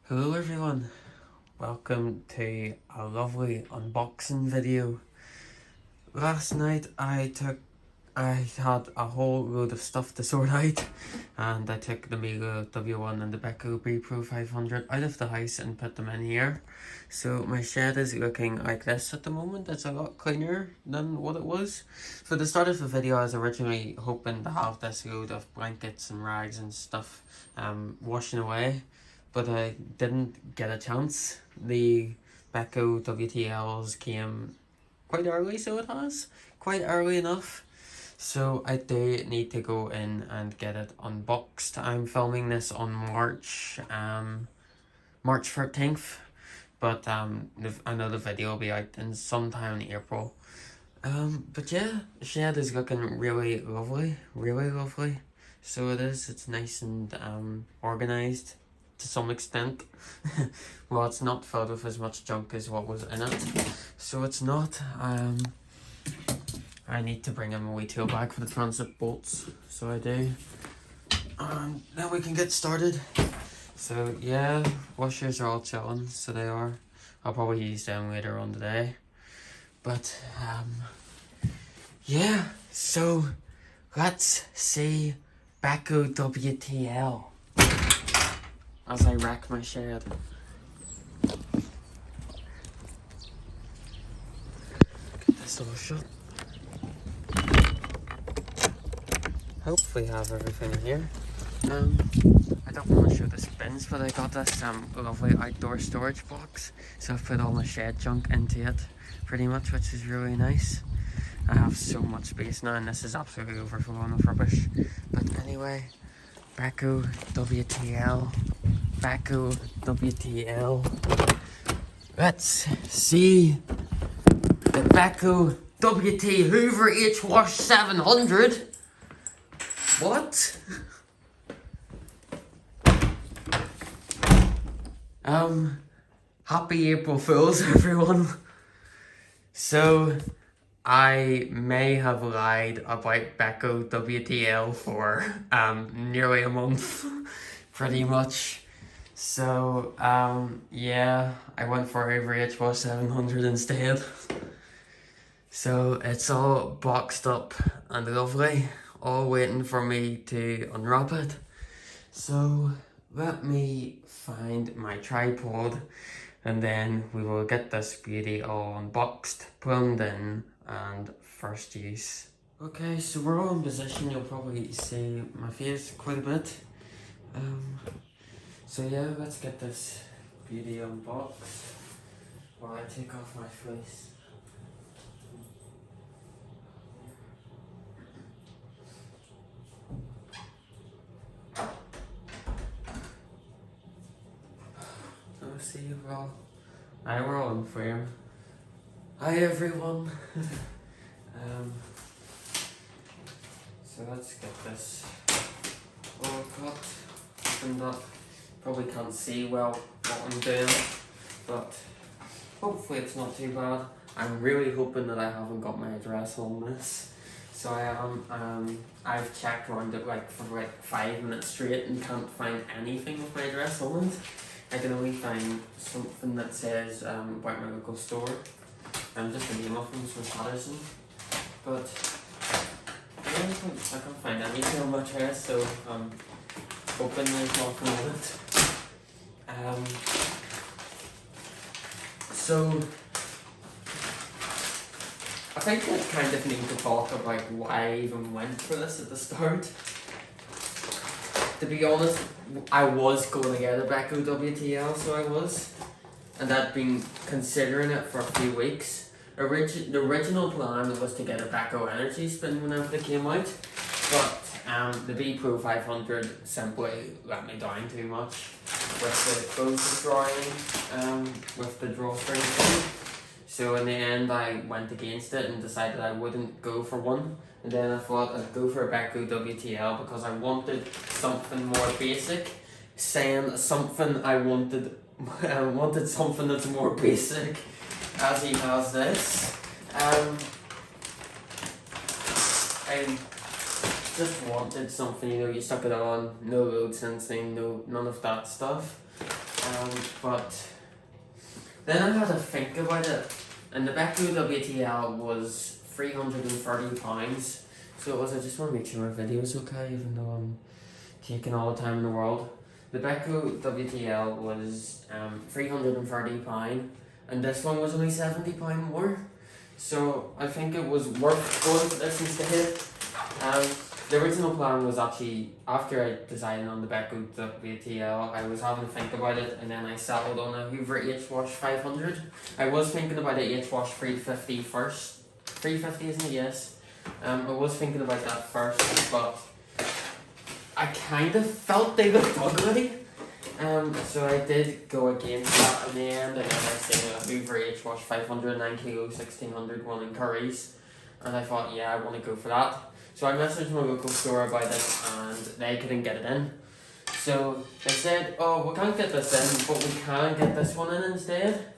Hello everyone, welcome to a lovely unboxing video. Last night I had a whole load of stuff to sort out, and I took the Miele W1 and the Beko Pro 500 out of the house and put them in here. So my shed is looking like this at the moment. It's a lot cleaner than what it was. For the start of the video, I was originally hoping to have this load of blankets and rags and stuff washing away, but I didn't get a chance. The Beko WTLs came quite early, so it has. Quite early enough. So I do need to go in and get it unboxed. I'm filming this on March 13th. But I know the video will be out in sometime in April. But yeah, the shed is looking really lovely. Really lovely. So it is. It's nice and organized to some extent. Well, it's not filled with as much junk as what was in it, so it's not. I need to bring in my wee tool bag for the transit bolts, so I do. Then we can get started. So yeah, washers are all chilling, so they are. I'll probably use them later on today. But yeah, so let's see Beko WTL as I rack my shed. Get this all shut. Hopefully have everything in here. I don't want to show the bins, but I got this lovely outdoor storage box, so I've put all my shed junk into it pretty much, which is really nice. I have so much space now, and this is absolutely overflowing with rubbish. But anyway, Beko WTL. Beko WTL. Let's see the Beko Hoover H-WASH 700. What? Happy April Fools, everyone. So, I may have lied about Beko WTL for nearly a month, pretty much. So, yeah, I went for Hoover H-WASH 700 instead. So, it's all boxed up and lovely, all waiting for me to unwrap it. So, let me find my tripod, and then we will get this beauty all unboxed, plumbed in, and first use. Okay, so we're all in position. You'll probably see my face quite a bit. So yeah, let's get this beauty unboxed while I take off my fleece. Let's see, we're all in frame. Hi everyone. So let's get this all cut, opened up. Probably can't see well what I'm doing, but hopefully it's not too bad. I'm really hoping that I haven't got my address on this. So I am. I've checked around it for 5 minutes straight and can't find anything with my address on it. I can only find something that says about my local store, and just the name of them, so Patterson. But yeah, I can't find anything on my address, so I'm hoping there's nothing on it. So I think I kind of need to talk about why I even went for this at the start. To be honest, I was going to get a Beko WTL, so I was. And I'd been considering it for a few weeks. The original plan was to get a Beko Energyspin whenever they came out. But the Beko 500 simply let me down too much with the clothes destroying, with the drawstrings thing. So in the end I went against it and decided I wouldn't go for one. And then I thought I'd go for a Beko WTL because I wanted something more basic. Saying something I wanted something that's more basic, as he has this. I just wanted something, you stuck it on, no load sensing, none of that stuff. But then I had to think about it, and the Beko WTL was £330. So it was, I just want to make sure my video's okay, even though I'm taking all the time in the world. The Beko WTL was £330, and this one was only £70 more. So I think it was worth going for this instead. The original plan was actually, after I decided on the Beko WTL, I was having to think about it, and then I settled on a Hoover H-WASH 500. I was thinking about a H-WASH 350 first. 350 isn't it? Yes. I was thinking about that first, but I kind of felt they looked ugly. So I did go against that in the end, and then I seen a Hoover H-WASH 500 9kg 1600 one in Curry's, and I thought, yeah, I want to go for that. So I messaged my local store about it, and they couldn't get it in. So they said, oh, we can't get this in, but we can get this one in instead.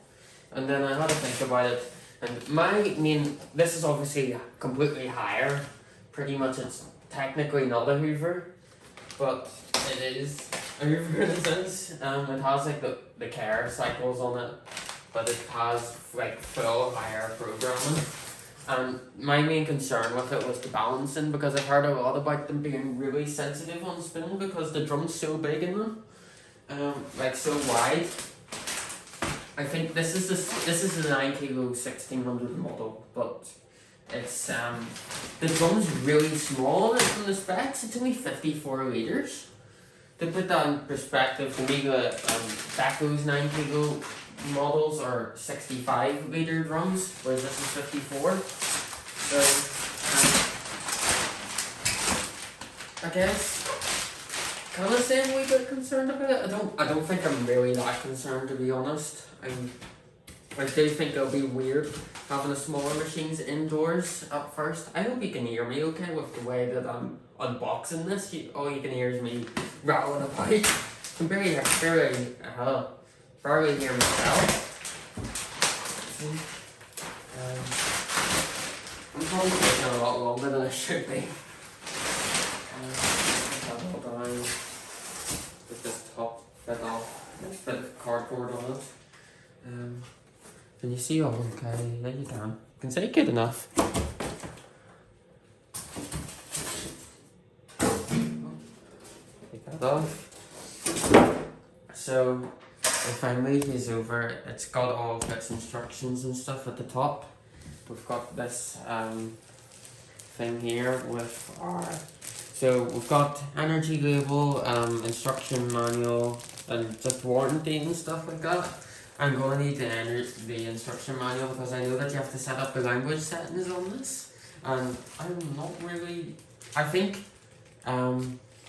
And then I had to think about it. And this is obviously completely higher. Pretty much it's technically not a Hoover, but it is a Hoover in a sense. It has like the care cycles on it, but it has like full higher programming. And my main concern with it was the balancing, because I've heard a lot about them being really sensitive on spinning because the drum's so big in them, like so wide. I think this is the 9kg 1600 model, but it's the drum's really small on it from the specs. It's only 54 litres. To put that in perspective, to me the Beko's 9kg models are 65 litre drums, whereas this is 54. So I guess kind of say I'm a wee bit concerned about it. I don't think I'm really that concerned, to be honest. I do think it'll be weird having a smaller machines indoors at first. I hope you can hear me okay with the way that I'm unboxing this. All you can hear is me rattling about. I can barely hear myself. I'm probably taking a lot longer than I should be. With this top bit off, this bit of cardboard on it. Can you see all okay? Yeah, you can. You can say good enough. Take that off. So, if I move these over, it's got all of its instructions and stuff at the top. We've got this thing here with our... So we've got energy label, instruction manual, and just warranty and stuff like that. I'm going to need the instruction manual because I know that you have to set up the language settings on this, and I'm not really. I think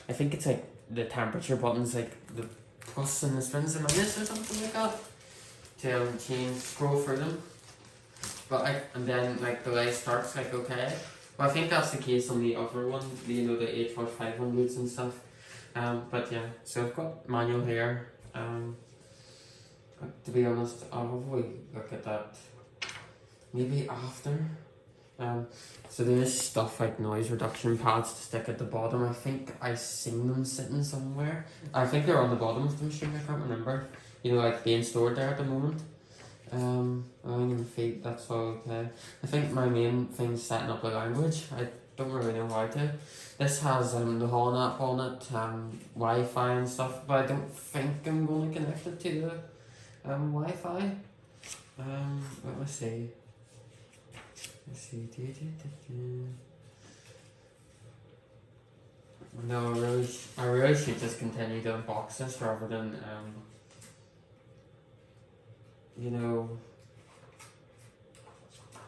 it's like the temperature buttons, like the plus and the spins and minus or something like that, to scroll through them. And then like the light starts like okay. Well, I think that's the case on the other one, you know, the H-WASH 500s and stuff. But yeah, so I've got manual here. To be honest, I'll probably look at that maybe after. So there's stuff like noise reduction pads to stick at the bottom. I think I've seen them sitting somewhere. I think they're on the bottom of the machine, I can't remember. You know, like being stored there at the moment. Allowing them feet, that's all okay. I think my main thing is setting up the language. I don't really know how to. This has the Horn app on it, Wi-Fi and stuff, but I don't think I'm going to connect it to the Wi-Fi. Let me see. Let's see. No, I really should just continue to unbox this rather than you know,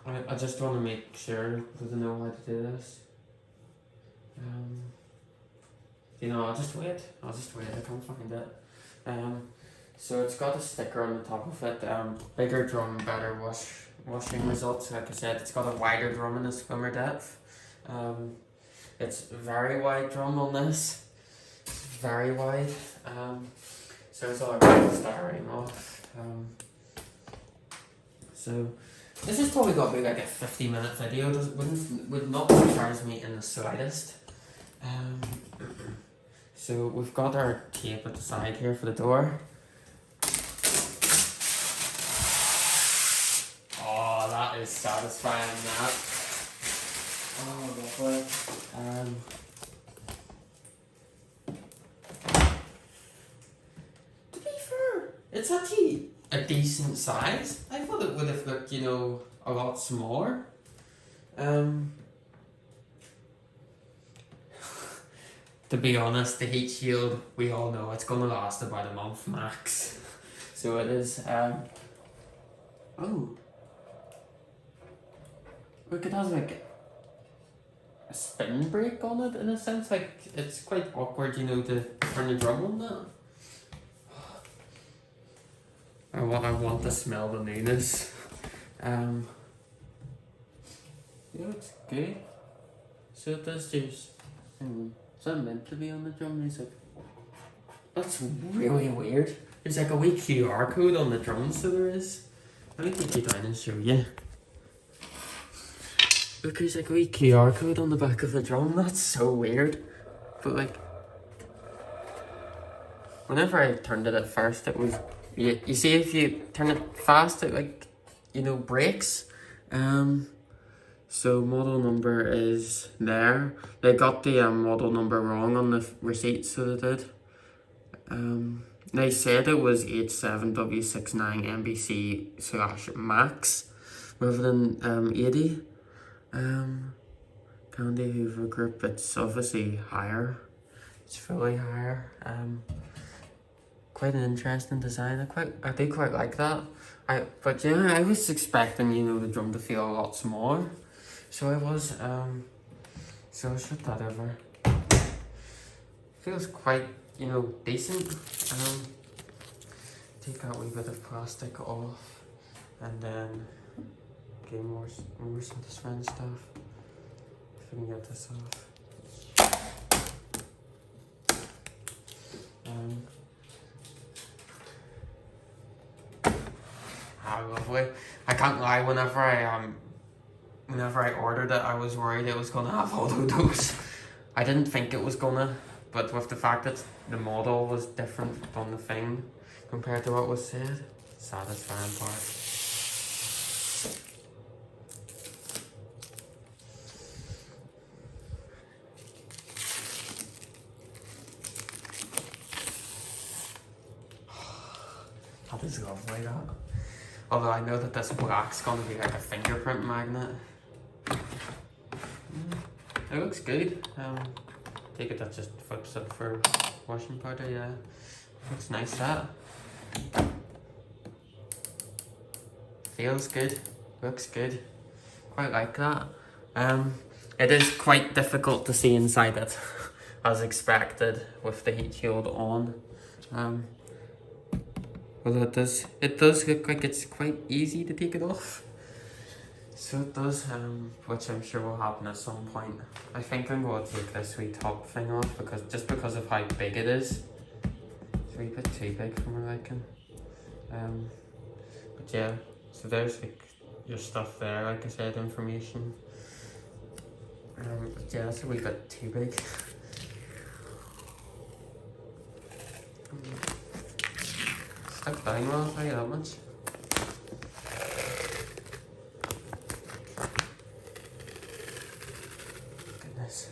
I just want to make sure that I know how to do this. You know, I'll just wait, I can't find it. So it's got a sticker on the top of it, bigger drum, better washing results. Like I said, it's got a wider drum and a swimmer depth. It's very wide drum on this, very wide. So it's all about starting off. So this has probably got to be like a 50-minute video. Would not surprise me in the slightest. So we've got our tape at the side here for the door. that is satisfying, that. Oh, lovely. To be fair, it's actually a decent size. I thought it would have looked, you know, a lot smaller. To be honest, the heat shield, we all know it's gonna last about a month max. So it is, oh. Look, it has like a spin brake on it in a sense, like it's quite awkward, you know, to turn the drum on that. I want to smell the newness. Yeah, it's good. So it does just, is that meant to be on the drum music? That's really weird. There's like a wee QR code on the drum, so there is. Let me take you down and show you. Look, there's like a wee QR code on the back of the drum. That's so weird. But like, whenever I turned it at first, it was, you see if you turn it fast, it like, you know, breaks. So model number is there. They got the model number wrong on the receipt, so they did. They said it was H7W69MBC-Max rather than 80. Candy Hoover Group, it's obviously higher. It's fully higher. Quite an interesting design. I do quite like that. But yeah, I was expecting, you know, the drum to feel a lot smaller. So I was, so I'll shut that over. Feels quite, you know, decent. Take that wee bit of plastic off, and then get more satisfying stuff. If we can get this off. Lovely. I can't lie, whenever I ordered it, I was worried it was gonna have all of those. I didn't think it was gonna, but with the fact that the model was different on the thing compared to what was said, satisfying part. That is lovely, that. Although I know that this black's gonna be like a fingerprint magnet. It looks good. Take it that just flips up for washing powder, yeah. Looks nice, that. Feels good. Looks good. Quite like that. It is quite difficult to see inside it, as expected, with the heat shield on. Although it does look like it's quite easy to take it off. So it does, which I'm sure will happen at some point. I think I'm going to take this wee top thing off because of how big it is. It's a wee bit too big for my liking. But yeah, so there's like your stuff there, like I said, information. But yeah, it's a wee bit too big. Stuck down well, I'll tell you that much. Goodness.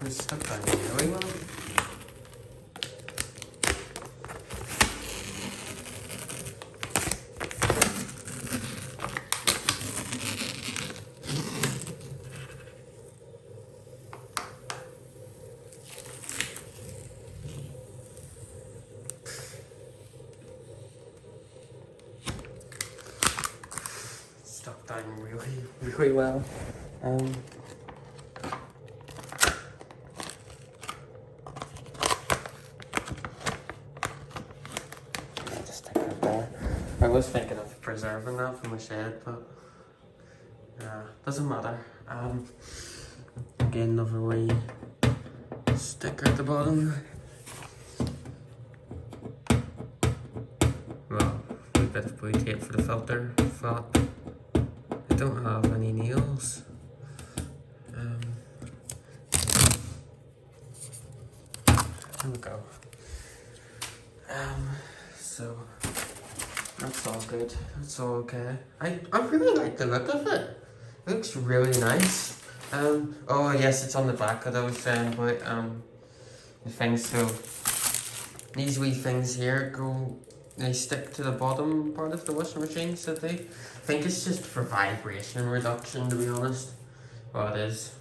It's stuck down really well. Stuck down really well. Just stick it there. I was thinking of preserving that for my shed, but doesn't matter. Again, another wee sticker at the bottom. Well, a bit of blue tape for the filter flap. I don't have any nails. There we go. So that's all good. That's all okay. I really like the look of it. It looks really nice. Oh yes, it's on the back that I was saying about the things. So these wee things here they stick to the bottom part of the washing machine, so I think it's just for vibration reduction, to be honest. Well, it is.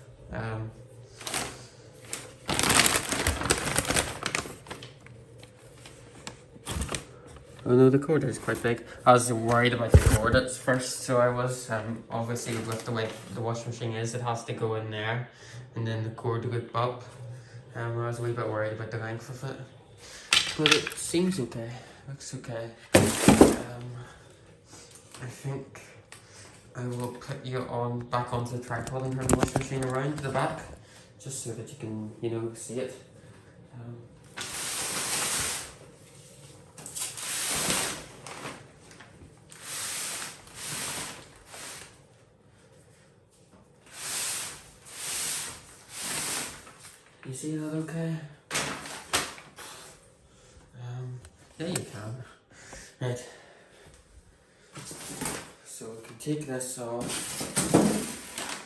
Oh no, the cord is quite big. I was worried about the cord at first, so I was, obviously with the way the washing machine is, it has to go in there, and then the cord would up. I was a wee bit worried about the length of it. But it seems okay, looks okay. I think I will put you back onto the tripod and turn the washing machine around to the back, just so that you can, see it. You see that okay? Yeah, you can. Right. So we can take this off,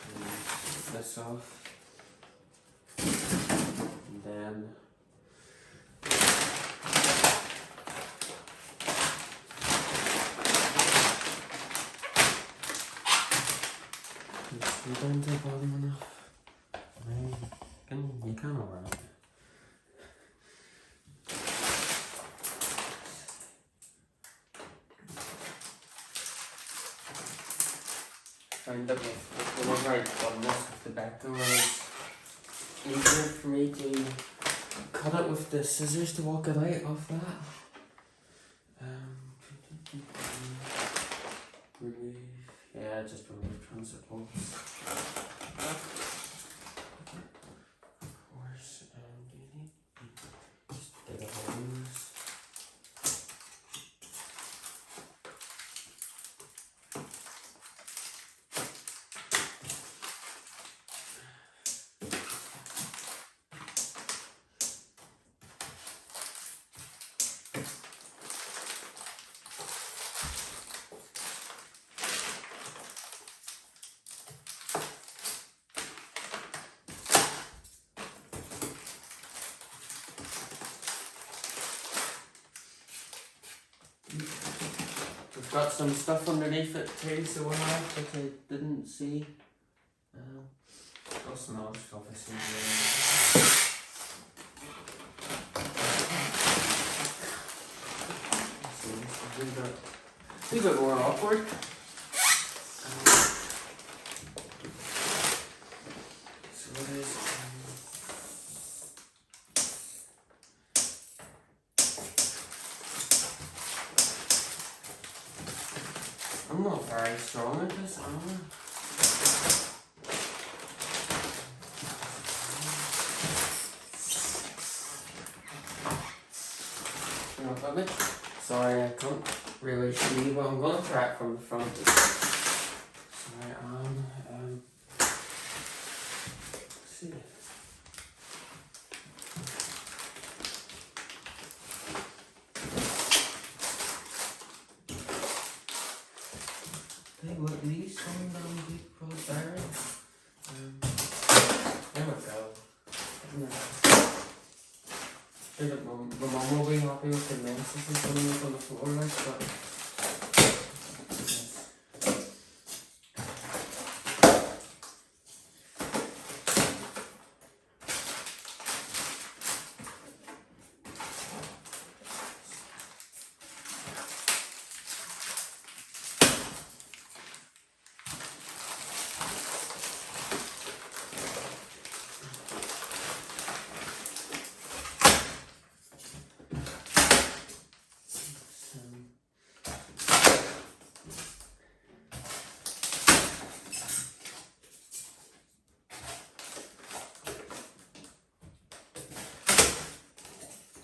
and this off, and then let's go down to the bottom enough. You can over it. Found that whenever I've done this with the Beko, it's easier for me to cut it with the scissors to walk it out of that. Just remove transit bolts. We've got some stuff underneath it too, so we'll have that I didn't see. Got some other stuff I see here. It's a wee bit more awkward. So it is. I'm not very strong at this, am I? Sorry, I can't really see, but I'm going to try it from the front. Sorry, let's see. Hey, what these coming down deep for the battery? There we go. Sure that my mum will be happy with the messes coming up on the floor like that.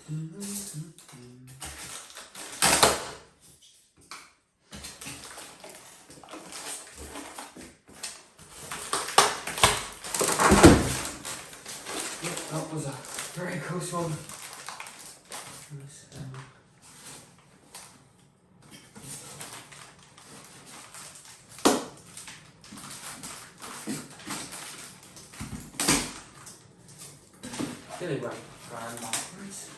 Yes. That was a very close one. Really went grand backwards.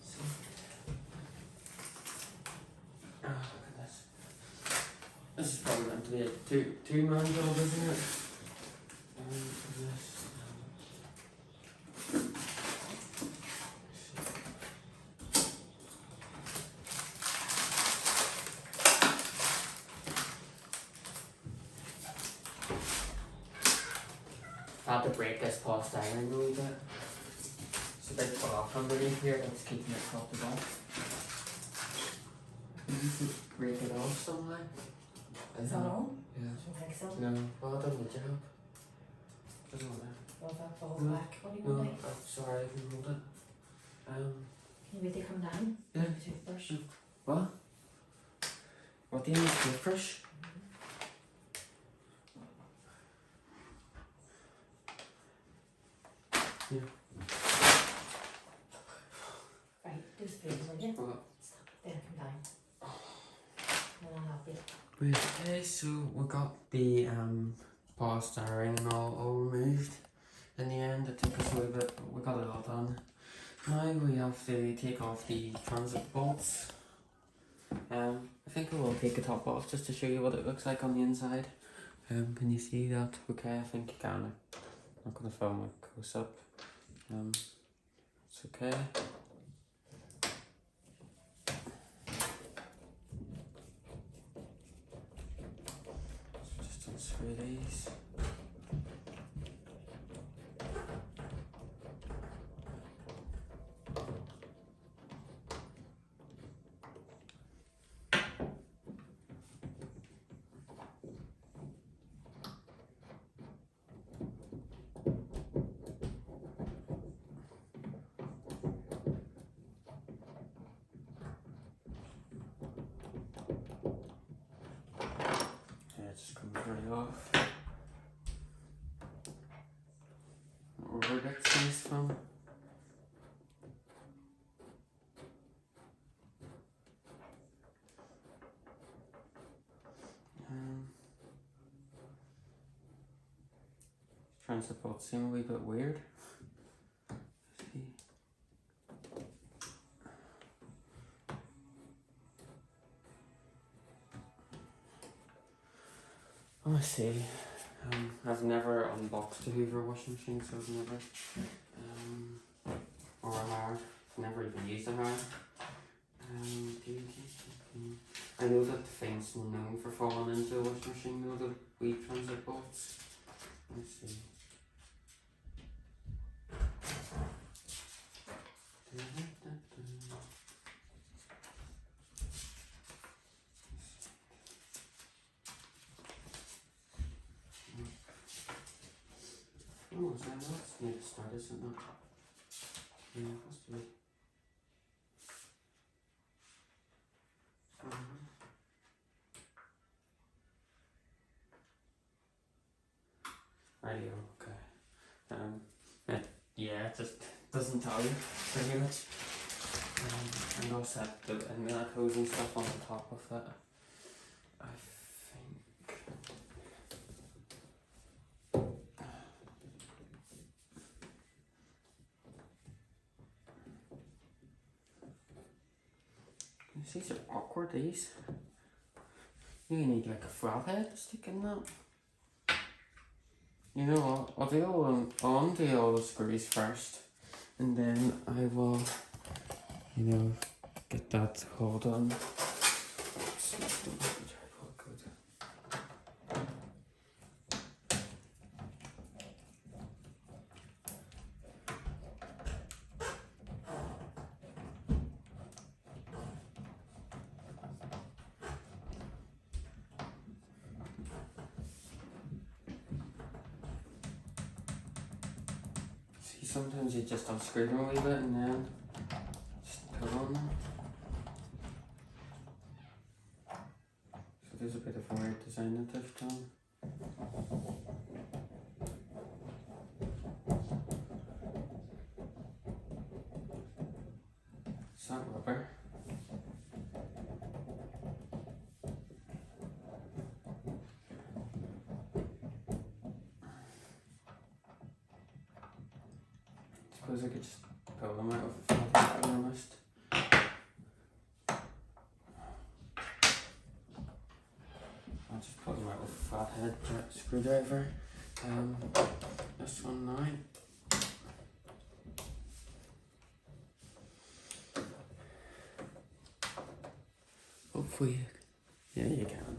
See? Oh, look at this. This is probably meant to be a two-man job, isn't it? This. I had to break this cast iron a wee bit. It's a bit off underneath here, that's keeping it propped off. You could break it off somehow. Is that on? Yeah. I think so. No, well, I don't need your help. Doesn't matter. Well, if that falls No. back, what do you No, want to do? I'm sorry, I can hold it. Can you wait to come down? Yeah. Toothbrush. What? What do you need? Toothbrush? Yeah. Right, do the spoons, will you? What? Then come down. And I'll help you. Okay, so we got the polystyrene all removed. In the end, it took us a little bit, but we got it all done. Now we have to take off the transit bolts. I think I will take the top off just to show you what it looks like on the inside. Can you see that? Okay, I think you can. I'm not going to film it close up. It's okay. So just unscrew these. Just comes right off. Where that space from? Transit bolts seem a wee bit weird. See. Let's see. I've never unboxed a Hoover washing machine, so I've never, or a hard. I've never even used a hard. I know that the thing's known for falling into a washing machine, though, the wee transit bolts. Let's see. Oh, is that what's need to start, isn't it? Yeah, let's do it. Ariel, okay. Yeah, it just doesn't tell you pretty much. And I'll set the inlet hose and stuff on the top of it. I think. These are awkward, these. You need like a flat head to stick in that. You know what, I'll undo all the screws first, and then I will, get that hole done. Sometimes you just unscrew them a wee bit and then just pull on them. So there's a bit of a weird design that they've done. Is that rubber? suppose I could just pull them out with a flat head, to be honest. I'll just pull them out with a flat head screwdriver. This one now. Hopefully, yeah, you can.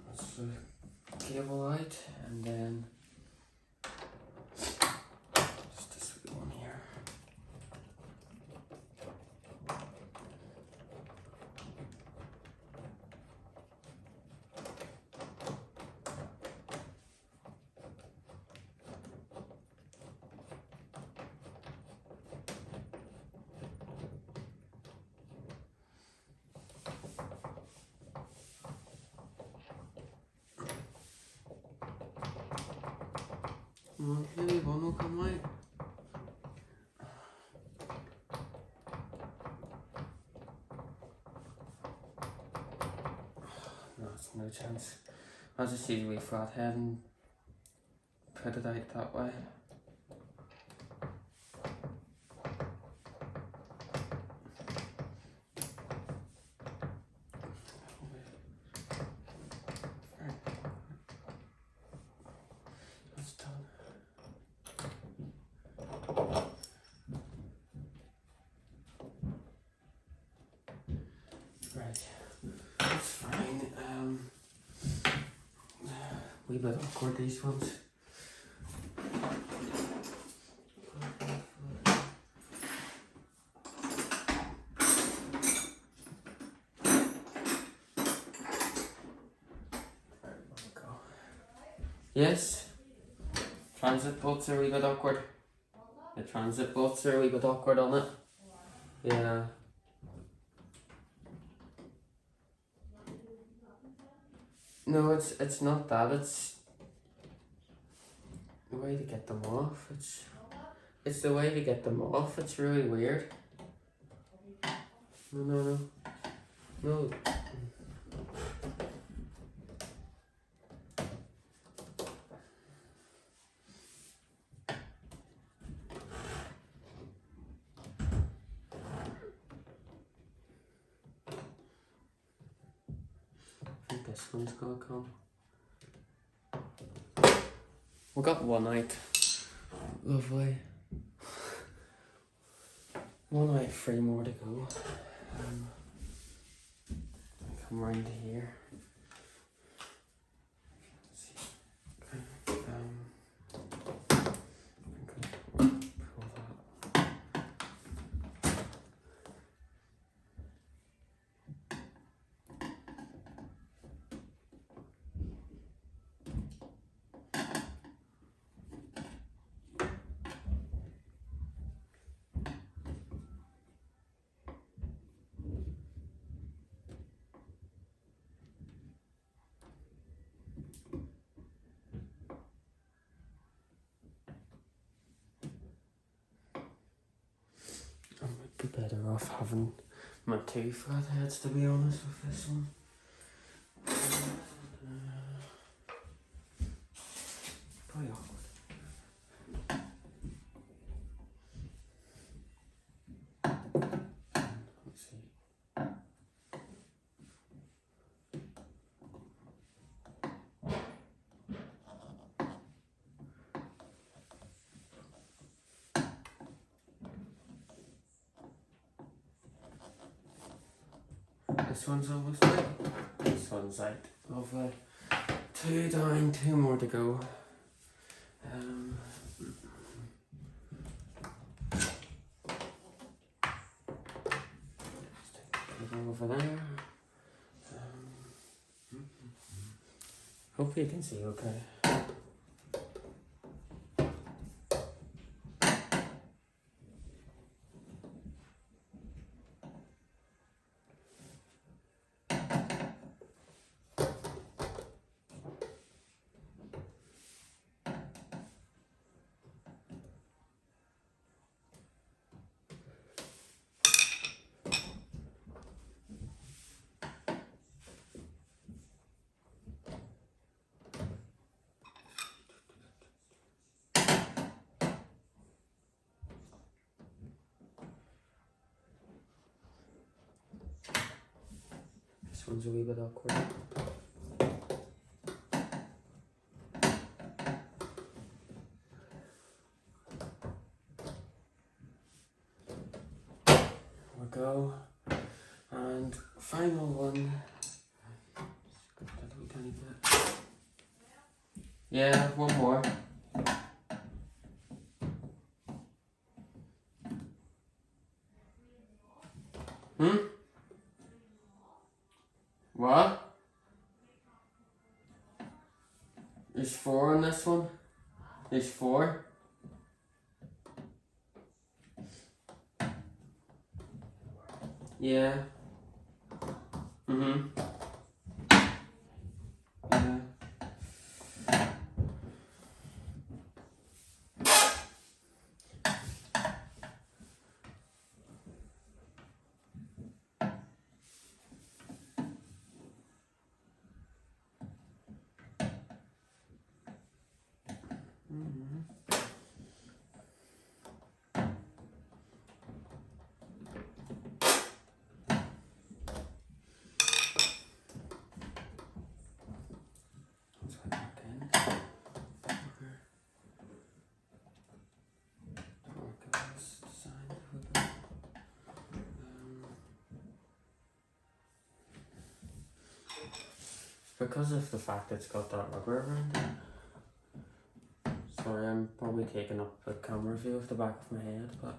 That's the cable out, and then just this wee one here. Maybe one will come out. No, it's no chance. I'll just use a wee flat head and put it out that way. That's done. Right, that's fine. Wee bit awkward, these ones. Yes, transit bolts are a wee bit awkward. The transit bolts are a wee bit awkward on it. Yeah. No, it's not that. It's the way to get them off. It's the way to get them off. It's really weird. No. I think this one's gonna come. We got one out. Lovely. One out, 3 more to go. Come round to here. Let's see. Okay. Pull that. I might be better off having my 2 flat heads, to be honest, with this one. Probably awkward. This one's almost out. This one's out. Lovely. 2 down, 2 more to go. Over there. Hopefully you can see okay. This one's a wee bit awkward. There we go. And final one. Yeah, one more. What? There's 4 on this one. There's 4. Yeah. Yeah. Because of the fact it's got that rubber around it. Sorry, I'm probably taking up the camera view of the back of my head, but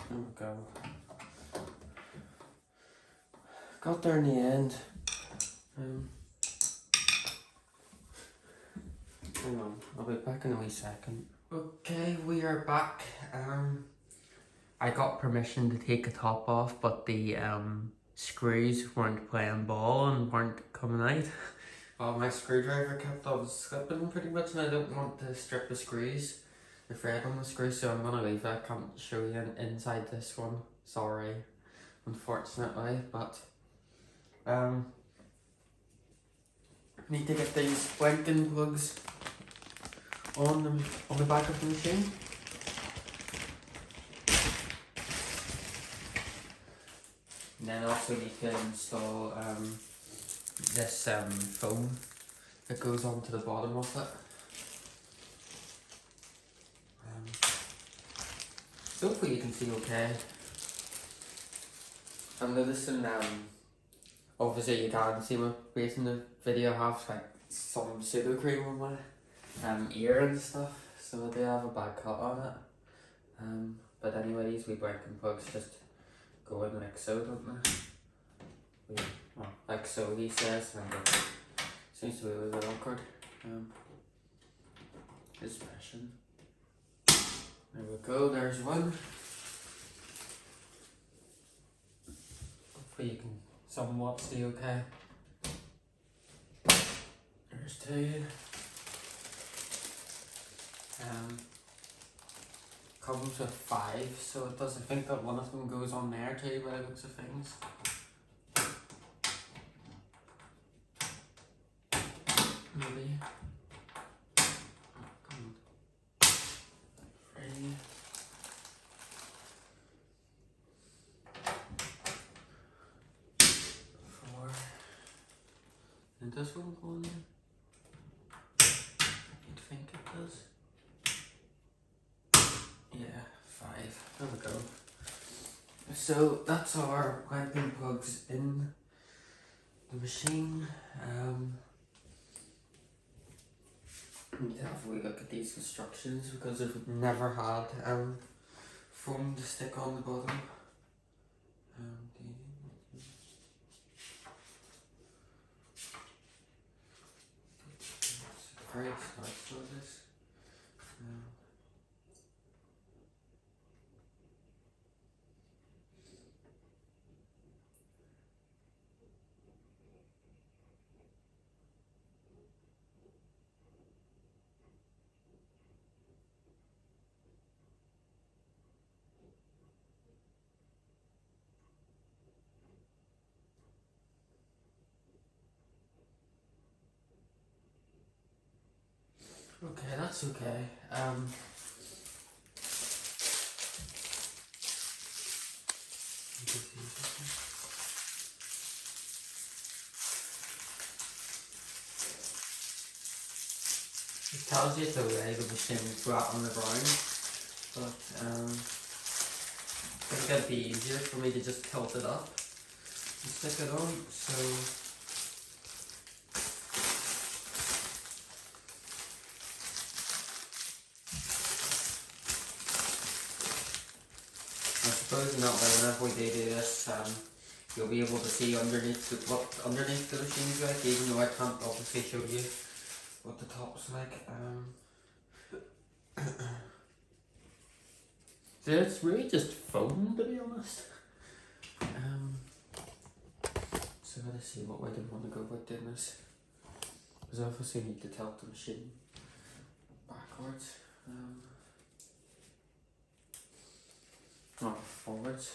there we go. Got there in the end. Hang on, I'll be back in a wee second. Okay, we are back. I got permission to take the top off, but the screws weren't playing ball and weren't coming out. Well, my screwdriver kept on slipping pretty much, and I don't want to strip the screws, the thread on the screws, so I'm gonna leave it. I can't show you inside this one. Sorry, unfortunately, but need to get these blanking plugs on the back of the machine. And then also need to install this foam that goes onto the bottom of it. So hopefully you can see okay. I'm noticing obviously you can't see my face in the video. I have like some pseudo cream on my ear and stuff, so I do have a bad cut on it. But anyway, these wee blanking plugs just go in like so, don't they? Well, like so he says, and it seems to be a little bit awkward. Just pressing. There we go, there's one. Hopefully you can somewhat see okay. There H2. Comes with 5, so it does. I think that one of them goes on there too by the looks of things. Maybe. Oh, come on. 3. 4. And this one go on there? You'd think it does. Yeah, 5. There we go. So that's our wiping plugs in the machine. Need to have a wee look at these instructions because I've never had foam to stick on the bottom. Very excited for this. Okay, that's okay. It tells you to lay the machine flat on the ground, but I think it'd be easier for me to just tilt it up and stick it on. So I suppose not, but whenever we do this, you'll be able to see underneath what underneath the machine's like, even though I can't obviously show you what the top's like. So it's really just foam, to be honest. So let's see what way do we want to go about doing this. Because I obviously need to tilt the machine backwards. Or forwards.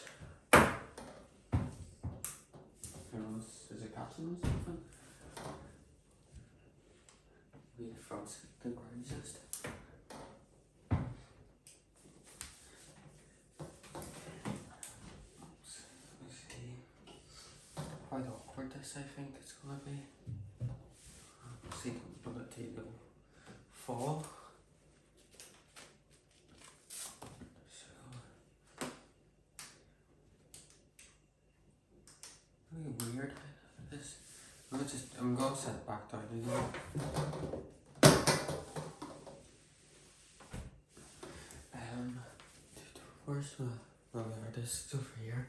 Is it catching or something? Maybe the front's the ground just. Quite awkward this, I think it's gonna be. See, don't let it go fall. So really weird. This. I'm gonna set it back down again. Where's my artist? It's over here.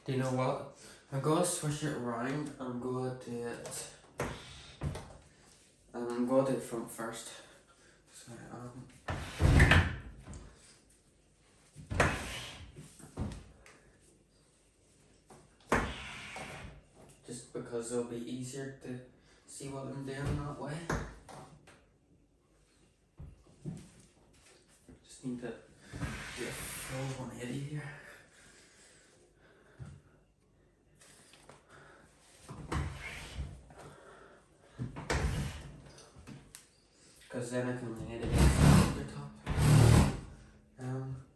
Do you know what? I'm gonna switch it around. I'm gonna do it. I'm gonna do it from first. So just because it'll be easier to see what I'm doing that way. Just need to do a full 180 here. Because then I can lay it against the top.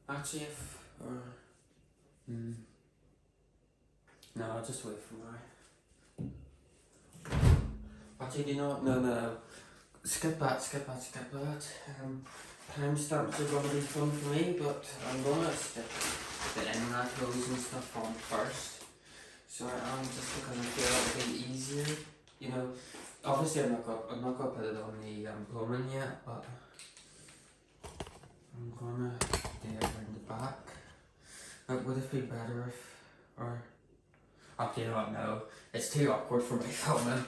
Actually, if no, I'll just wait for now. Actually, you know what? No. Skip that. Timestamps are gonna be fun for me, but I'm gonna stick the internet clothes and stuff on first. So I am, just because I feel it'll be easier, you know. Obviously, I'm not gonna put it on the plumbing yet, but I'm gonna do it around the back. Would it be better if, or actually, you know what? No, it's too awkward for me filming.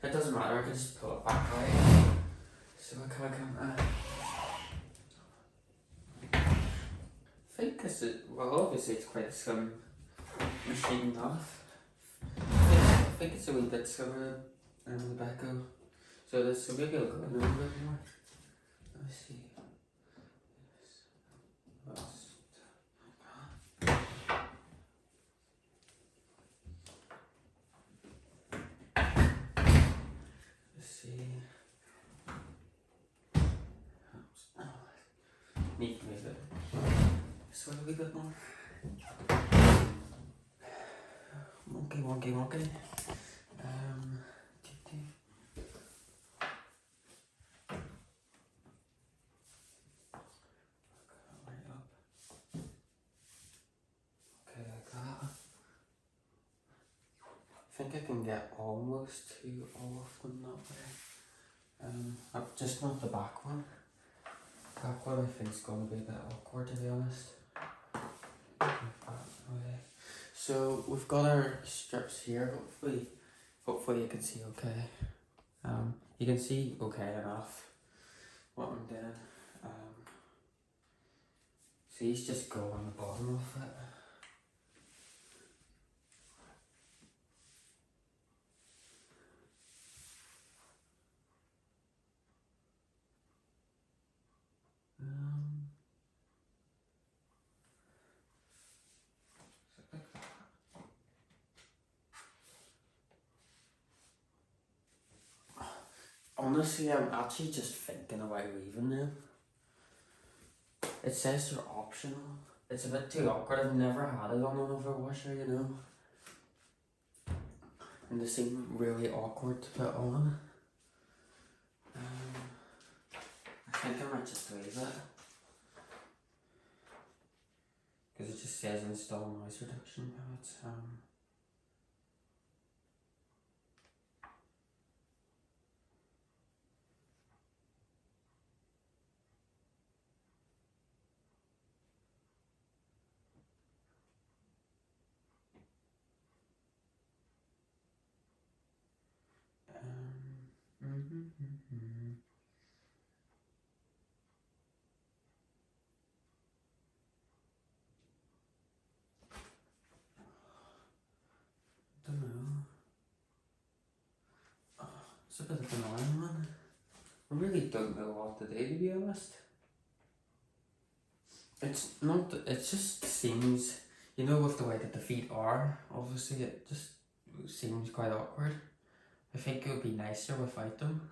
It doesn't matter. I can just pull it back out. So I can think this is, well, obviously it's quite a slim machine enough. I think it's a wee bit slimmer than the Beko. So this, so maybe I'll go in a little bit more. Let me see. Let's see. Need to move it. So a wee bit more. Monkey. I think I can get almost two off them that way. Just not the back one. Back one I think is going to be a bit awkward, to be honest. Okay. So we've got our strips here. Hopefully you can see okay. You can see okay enough what I'm doing. So he's just go on the bottom of it. Honestly, I'm actually just thinking about leaving them. It says they're optional. It's a bit too awkward. I've never had it on an overwasher, you know. And they seem really awkward to put on. I think I might just leave it. Because it just says install noise reduction pads. Don't know. It's a bit of an annoying one. I really don't know what to do, to be honest. It's not, it just seems, you know, with the way that the feet are, obviously it just seems quite awkward. I think it would be nicer without them,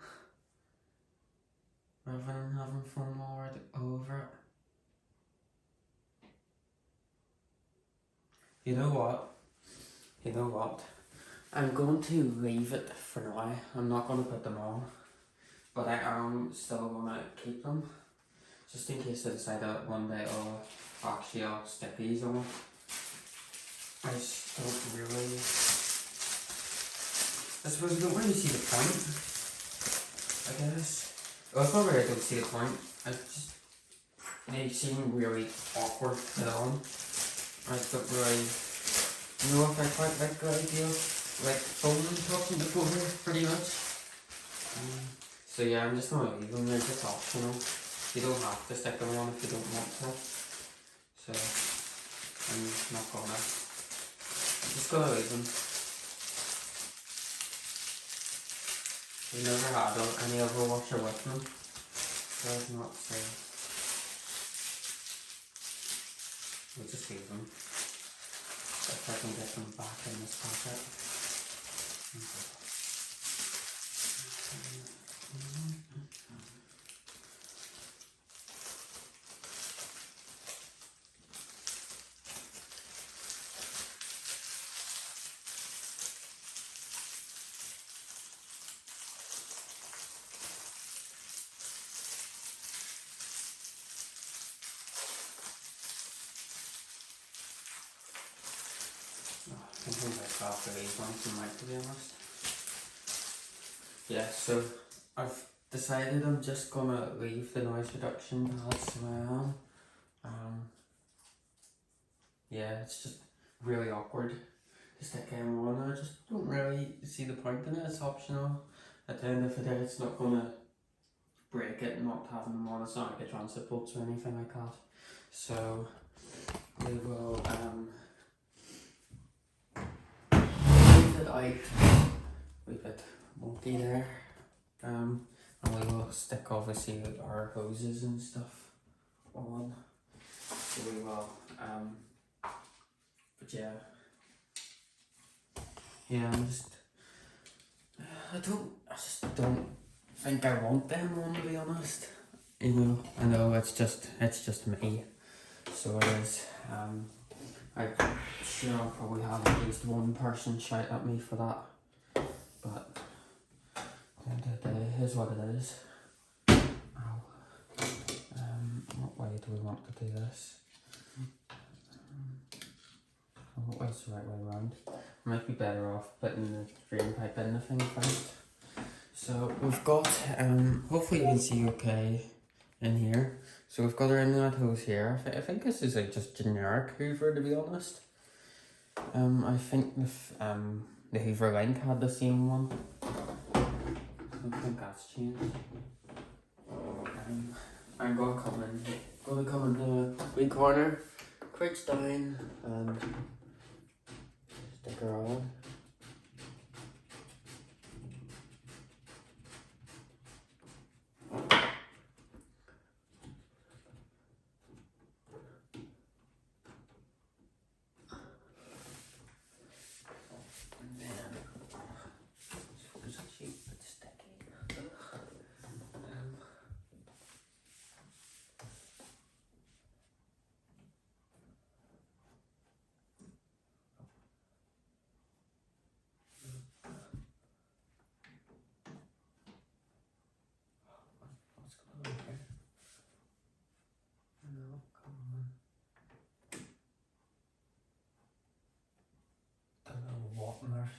rather than having foam all over it. You know what? I'm going to leave it for now. I'm not going to put them on, but I am still going to keep them, just in case I decide that one day, oh, actually I'll stick these on. I just don't really, I suppose I don't really see the point, I guess. Well, it's not really I don't see the point, I just, they seem really awkward to put on. I don't really know if I quite like the idea of like foam talking before here, pretty much. So yeah, I'm just gonna leave them, they're just optional. You don't have to stick them on if you don't want to. So I'm not gonna. I'm just gonna leave them. We never had any overwasher with them, so I'd not say. We'll just leave them. If I can get them back in this pocket. I think I got the these ones tonight, to be honest. Yeah, so I've decided I'm just gonna leave the noise reduction pads the way I am. Yeah, it's just really awkward to stick them on. I just don't really see the point in it. It's optional. At the end of the day, it's not gonna break it not having them on. It's not like a transit bolts or anything like that. So we will move it out a wee bit wonky there. And we will stick obviously our hoses and stuff on. So we will but yeah. Yeah, I just don't think I want them on, to be honest. You know, I know it's just me. So it is. I'm sure I'll probably have at least one person shout at me for that. But at the end of the day, here's what it is. Ow. What way do we want to do this? What way's the right way around? I might be better off putting the drain pipe in the thing first. So we've got, hopefully you can see okay in here. So we've got our inlet hose here. I think this is like just generic Hoover, to be honest. I think the Hoover Link had the same one. I don't think that's changed. I'm gonna come in the wee corner, crouch down, and stick her on.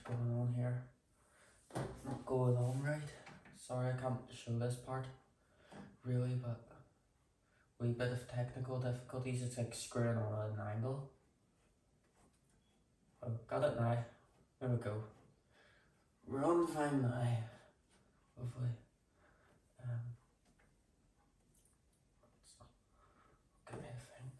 Going on here, not going on right. Sorry I can't show this part really, but wee bit of technical difficulties. It's like screwing on at an angle. Oh, got it now. There we go. We're on fine now, hopefully. Give me a thing.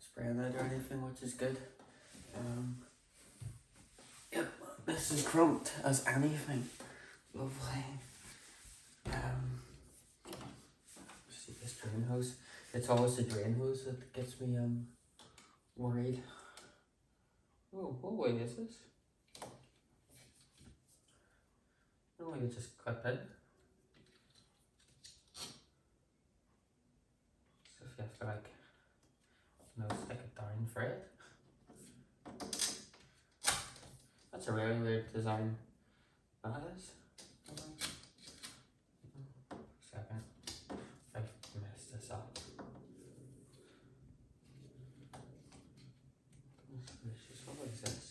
Spraying it or anything, which is good. Yep, this is crunked as anything. Lovely. See this drain hose. It's always the drain hose that gets me worried. Oh, what way is this? No, you just clip it. So if you have to like, stick it down for it. That's a really weird design. That is. Second. I've messed this up. What is this?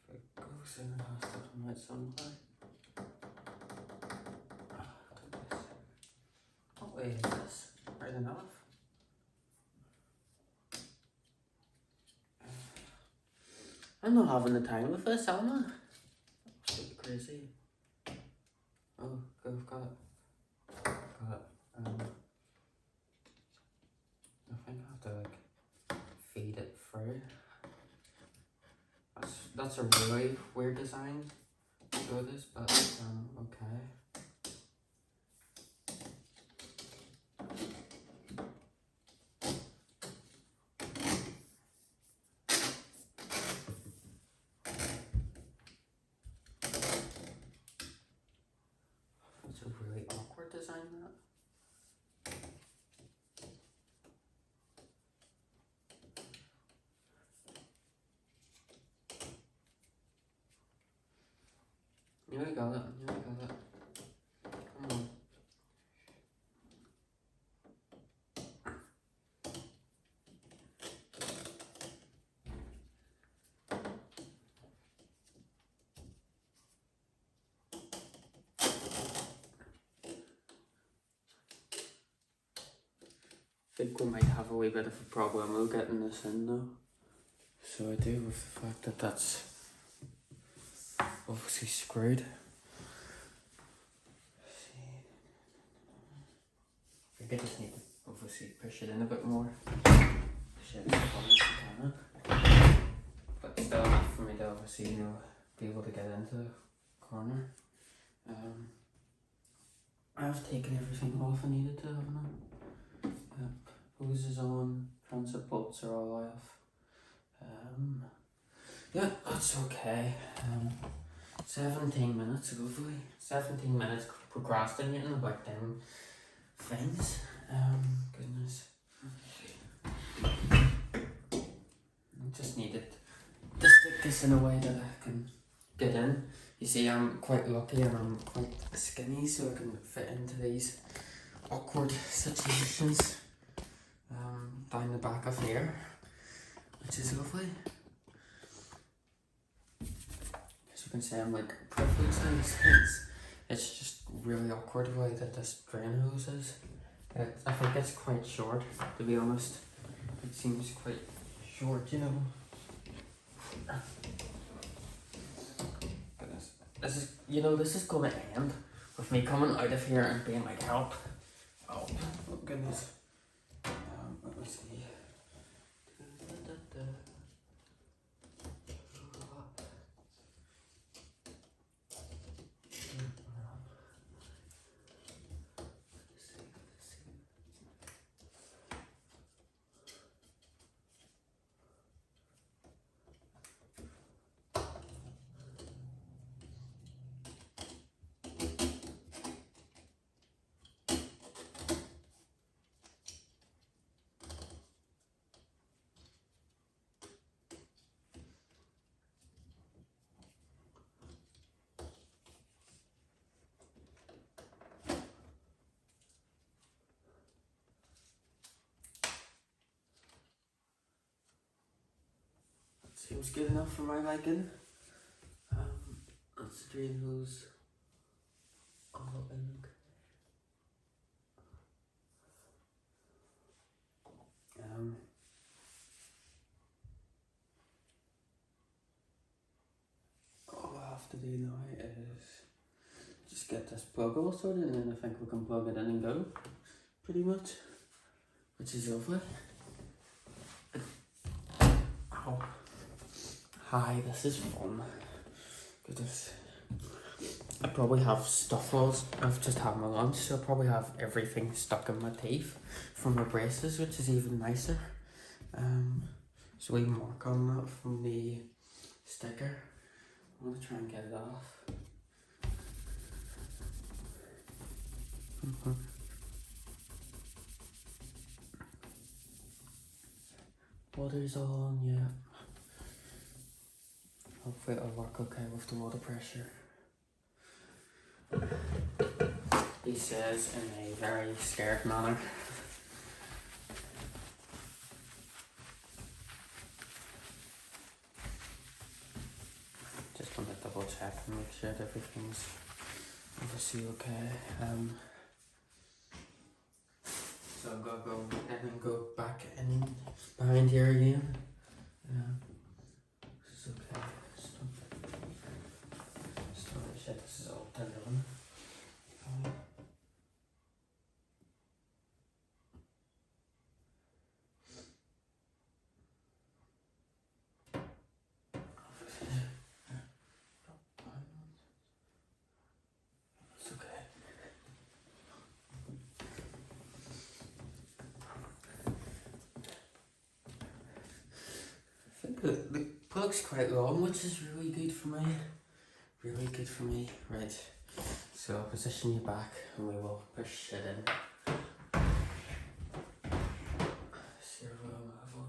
If it goes in, it has to come out somewhere. What way is this? Right enough? I'm not having the time with this, am I? Absolutely crazy. Oh, I've got it. Got it. I think I have to like feed it through. That's a really weird design to do this, but okay. It's a really awkward design, that. Nearly got it, nearly got it. Come on. think we might have a wee bit of a problem with getting this in though. So I do with the fact that that's obviously screwed. I think I just need to obviously push it in a bit more. Push it as far as you can. But still enough for me to obviously, you know, be able to get into the corner. I've taken everything off I needed to, haven't I? Yep. Hose is on, transit bolts are all off. Yeah, that's okay. 17 minutes, hopefully. 17 minutes procrastinating about them things. Goodness. I just needed to stick this in a way that I can get in. You see, I'm quite lucky and I'm quite skinny, so I can fit into these awkward situations down the back of here, which is lovely. As you can see, I'm like perfect size. It's just really awkward the way that this drain hose is. I think it's quite short, to be honest. It seems quite short, you know. Goodness. This is gonna end with me coming out of here and being like, help. Oh goodness. Let me see. Seems good enough for my liking. That's the drain hose all in. All I have to do now is just get this plug all sorted, and then I think we can plug it in and go, pretty much, which is lovely. Ow. Hi, this is fun. Goodness. I probably have stuffles. I've just had my lunch, so I probably have everything stuck in my teeth from my braces, which is even nicer. So we mark on that from the sticker. I'm gonna try and get it off. Water's on, yeah. Hopefully it'll work okay with the water pressure. He says in a very scared manner. Just want to double check and make sure that everything's obviously okay. So I'm gonna go and then go back in behind here again. This is okay. Shit, this is all turned on. It's okay. I think the plug's quite long, which is really good for me. Really good for me. Right, so I'll position you back and we will push it in. Servo level.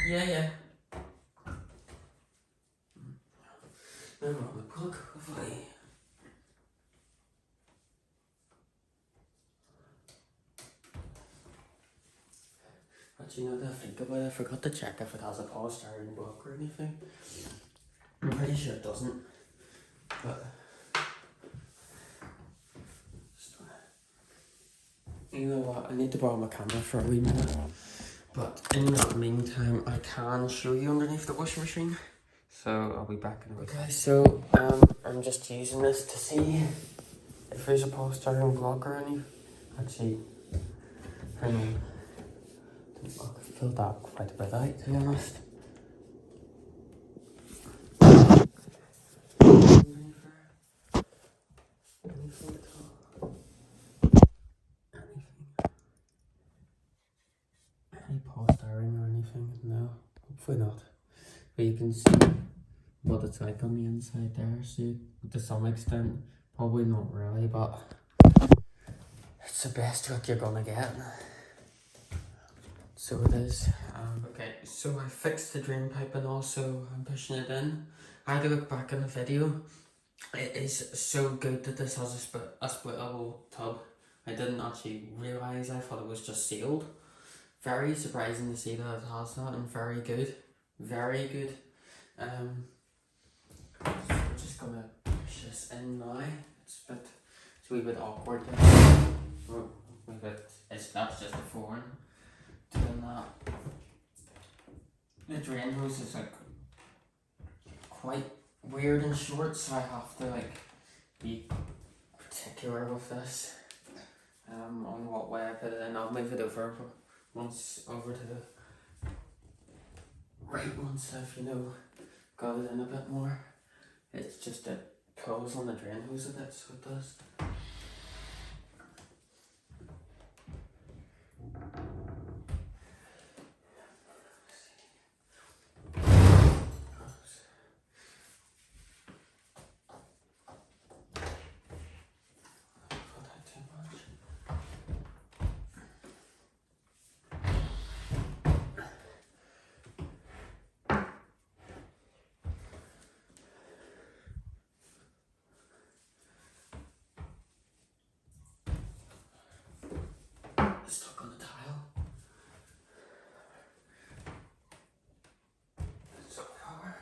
Yeah. Actually, now that I think about it, I forgot to check if it has a polystyrene block or anything. I'm pretty sure it doesn't. But you know what? I need to borrow my camera for a wee minute. But in the meantime, I can show you underneath the washing machine. So I'll be back in a bit. Okay, so I'm just using this to see if there's a polystyrene block or any. Actually, hang on. I've filled that quite a bit out, to be honest. Any polystyrene or anything? No, hopefully not. But you can see what it's like on the inside there, so to some extent, probably not really, but it's the best look you're gonna get. So it is. Okay, so I fixed the drain pipe and also I'm pushing it in. I had to look back in the video. It is so good that this has a splittable tub. I didn't actually realise, I thought it was just sealed. Very surprising to see that it has that, and very good. Very good. So I'm just gonna push this in now. It's a wee bit awkward. That's just a foreign doing that. The drain hose is like quite weird and short, so I have to like be particular with this on what way I put it in. I'll move it over once over to the right once I've got it in a bit more. It's just it pulls on the drain hose a bit, so it does. Stuck on the tile. So we are.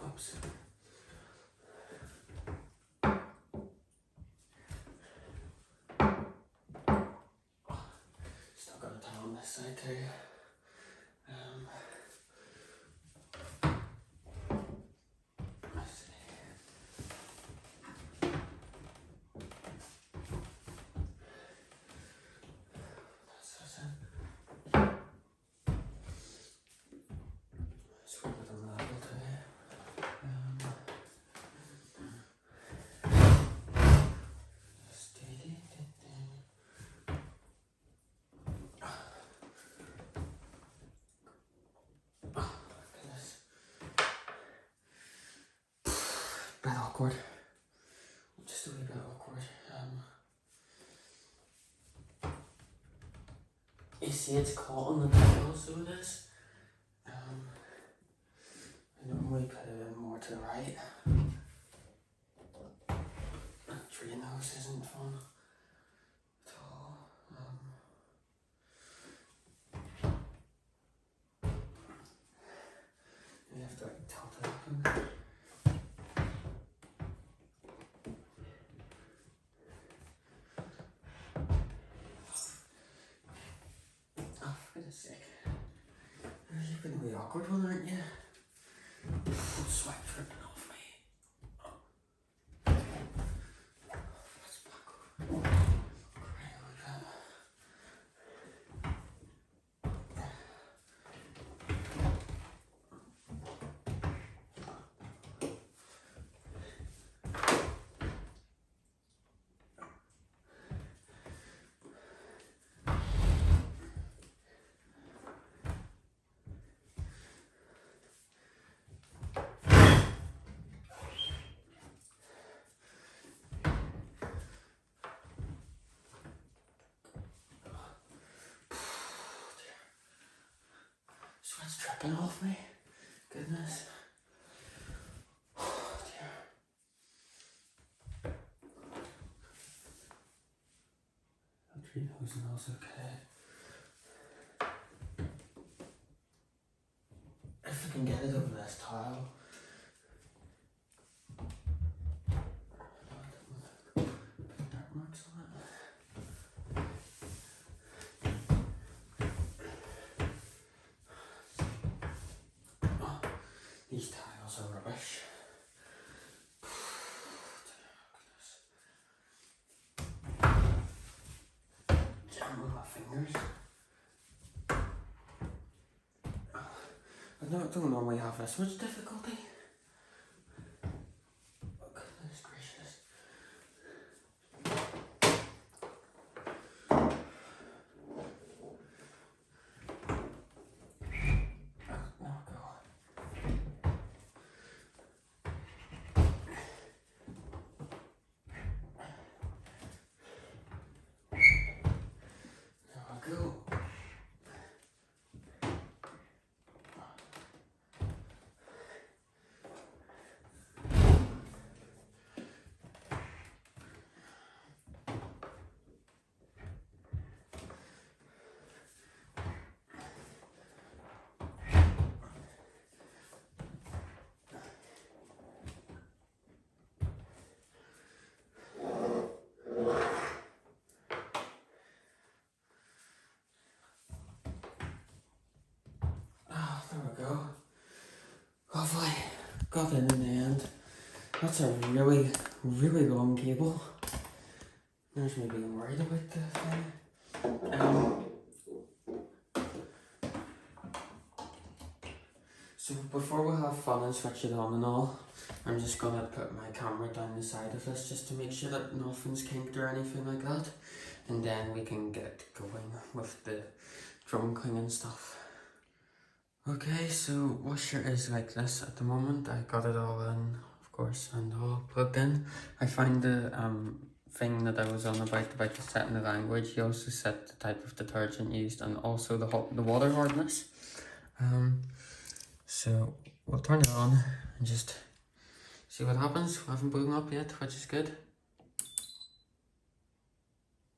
Oops. Stuck on the tile on this side too. Let's see. Bit awkward. Just a wee bit awkward. You see it's caught on the tile, so it is. I normally put it in more to the right. Drain hose isn't fun at all. You have to like tilt it up. Oh, for goodness sake. You're going to be awkward one, aren't you? Swipe dripping off me. That's back. Sweat's dripping off me. Goodness. Oh dear. That drain hose smells okay. I can get it over this tile. Dark marks on it. Oh, these tiles are rubbish. Jam with my fingers. I don't normally have this much difficulty. Oh, goodness gracious. Now go. There we go. There we go. Lovely. Got it in the end. That's a really, really long cable. There's me being worried about the thing. So before we have fun and switch it on and all, I'm just gonna put my camera down the side of this just to make sure that nothing's kinked or anything like that. And then we can get going with the drum cleaning stuff. Okay, so washer is like this at the moment. I got it all in, of course, and all plugged in. I find the thing that I was on about the setting the language. You also set the type of detergent used and also the water hardness. So we'll turn it on and just see what happens. We haven't blown up yet, which is good.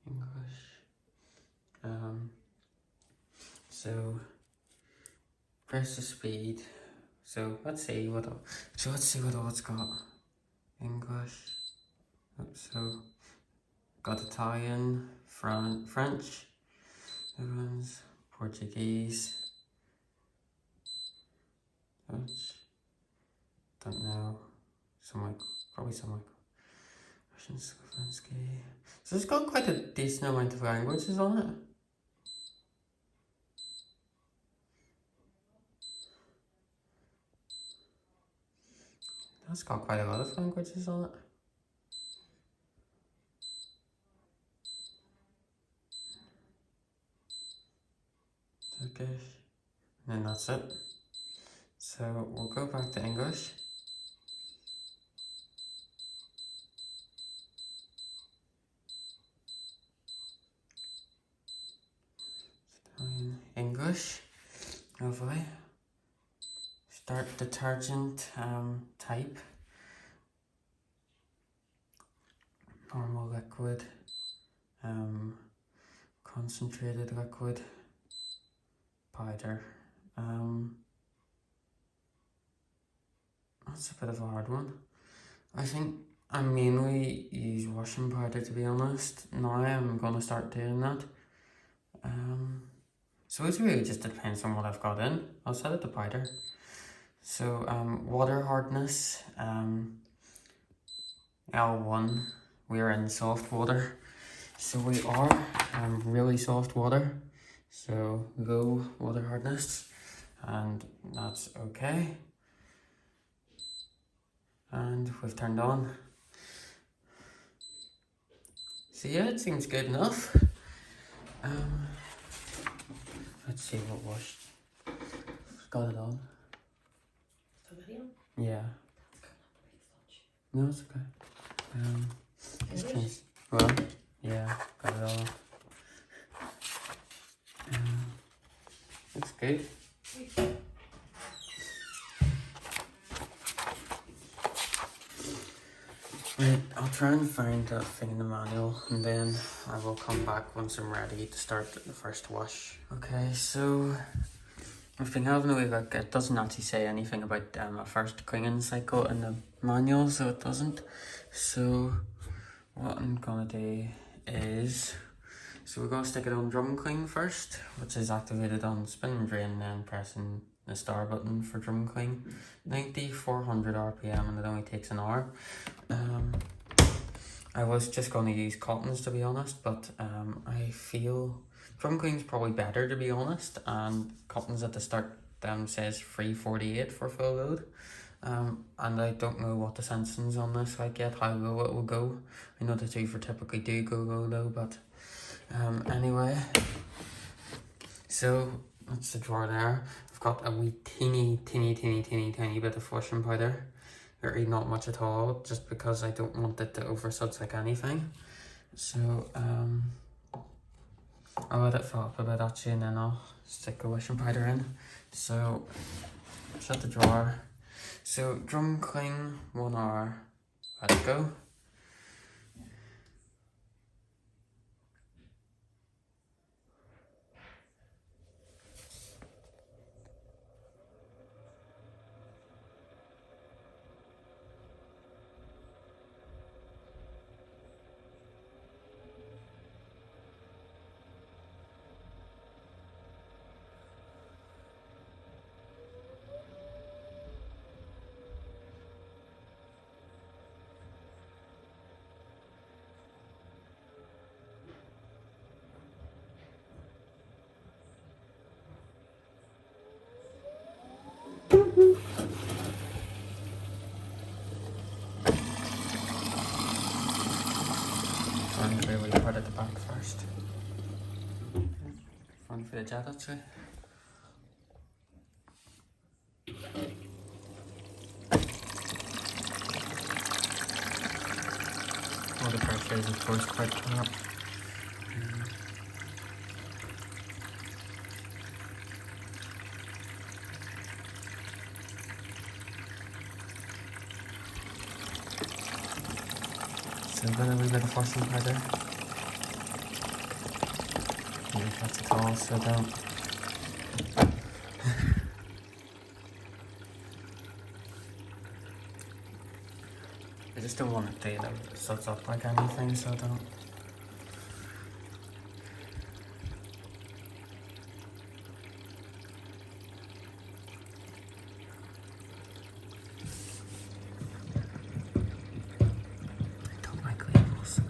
English. So press the speed. So let's see what all it's got. English. So got Italian, French, Netherlands, Portuguese. Dutch. Don't know. Probably some Russian, Slovensky. So it's got quite a decent amount of languages on it. That's got quite a lot of languages on it. Turkish. And then that's it. So we'll go back to English. English. Lovely. Start detergent type. Normal liquid. Concentrated liquid. Powder. That's a bit of a hard one. I think I mainly use washing powder, to be honest. Now I'm gonna start doing that. So it really just depends on what I've got in. I'll set it to powder. So water hardness, L1. We're in soft water. So we are really soft water. So low water hardness, and that's okay. And we've turned on. So yeah, it seems good enough. Let's see what washed. Got it on. Is the video? Yeah. No, it's okay. Just English? change. Well, yeah, got it all. Looks good. Right, I'll try and find that thing in the manual and then I will come back once I'm ready to start the first wash. Okay, so I've been having a wee look. It doesn't actually say anything about a first cleaning cycle in the manual, so it doesn't. So what I'm gonna do is, so we're gonna stick it on drum clean first, which is activated on spin and drain, then pressing the star button for drum clean. 400 RPM, and it only takes an hour. I was just going to use cottons, to be honest, but I feel drum clean's probably better, to be honest, and cottons at the start says 348 for full load. And I don't know what the sensing's on this like yet, how low it will go. I know the Hoover typically do go low, but anyway. So that's the drawer there. I've got a wee teeny bit of washing powder. Really not much at all, just because I don't want it to oversuds like anything. So I'll let it fill up a bit actually, and then I'll stick the washing powder in. So shut the drawer. So drum clean, 1 hour, let it go. Run the wee part at the back first. Run for the jet actually. All the pressure is of course quite crap. So then a wee bit of washing powder. Yeah, that's it all, so don't. I just don't want it to, suds up like anything, so don't. I don't like labels.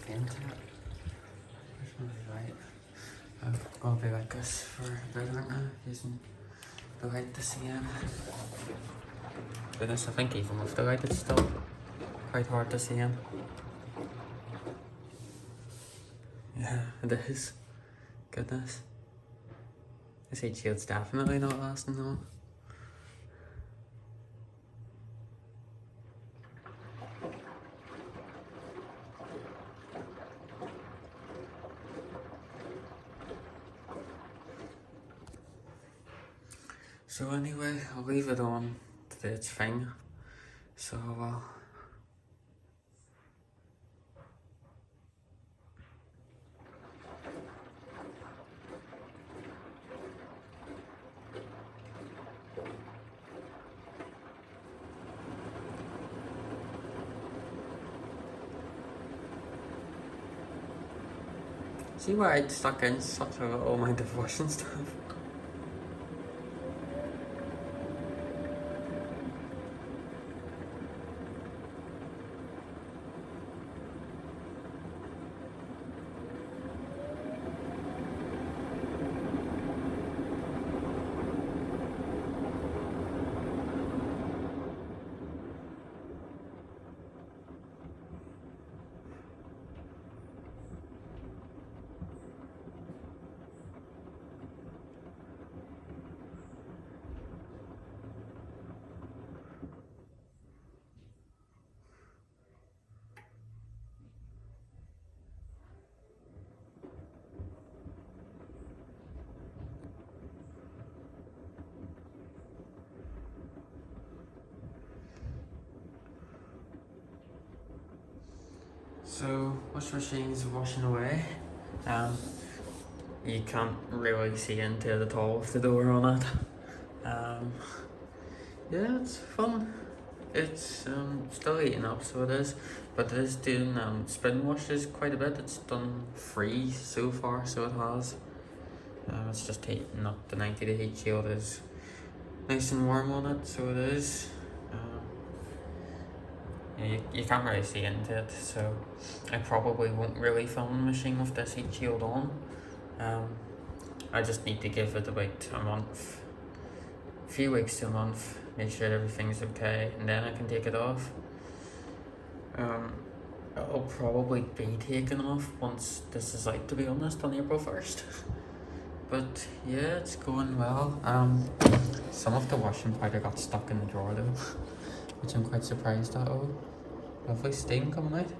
Into it. Which one is right? I'm gonna be like this for a bit, aren't I? Using the light to see in. Goodness, I think even with the light it's still quite hard to see in. Yeah, it is. Goodness. This heat shield's definitely not lasting long. So anyway, I'll leave it on to do its thing. So see why I'd stuck in such a little amount of washing stuff. So washing machine's washing away. You can't really see into it at all with the door on it. Yeah, it's fun. It's still heating up, so it is, but it is doing spin washes quite a bit. It's done 3 so far, so it has. It's just heating up. The 90 degree heat shield is nice and warm on it, so it is. Yeah, you can't really see into it, so I probably won't really film the machine with this heat shield on. I just need to give it about a month, a few weeks to a month, make sure everything's okay, and then I can take it off. It'll probably be taken off once this is out, to be honest, on April 1st. But yeah, it's going well. Some of the washing powder got stuck in the drawer though, which I'm quite surprised at. Oh, lovely steam coming out.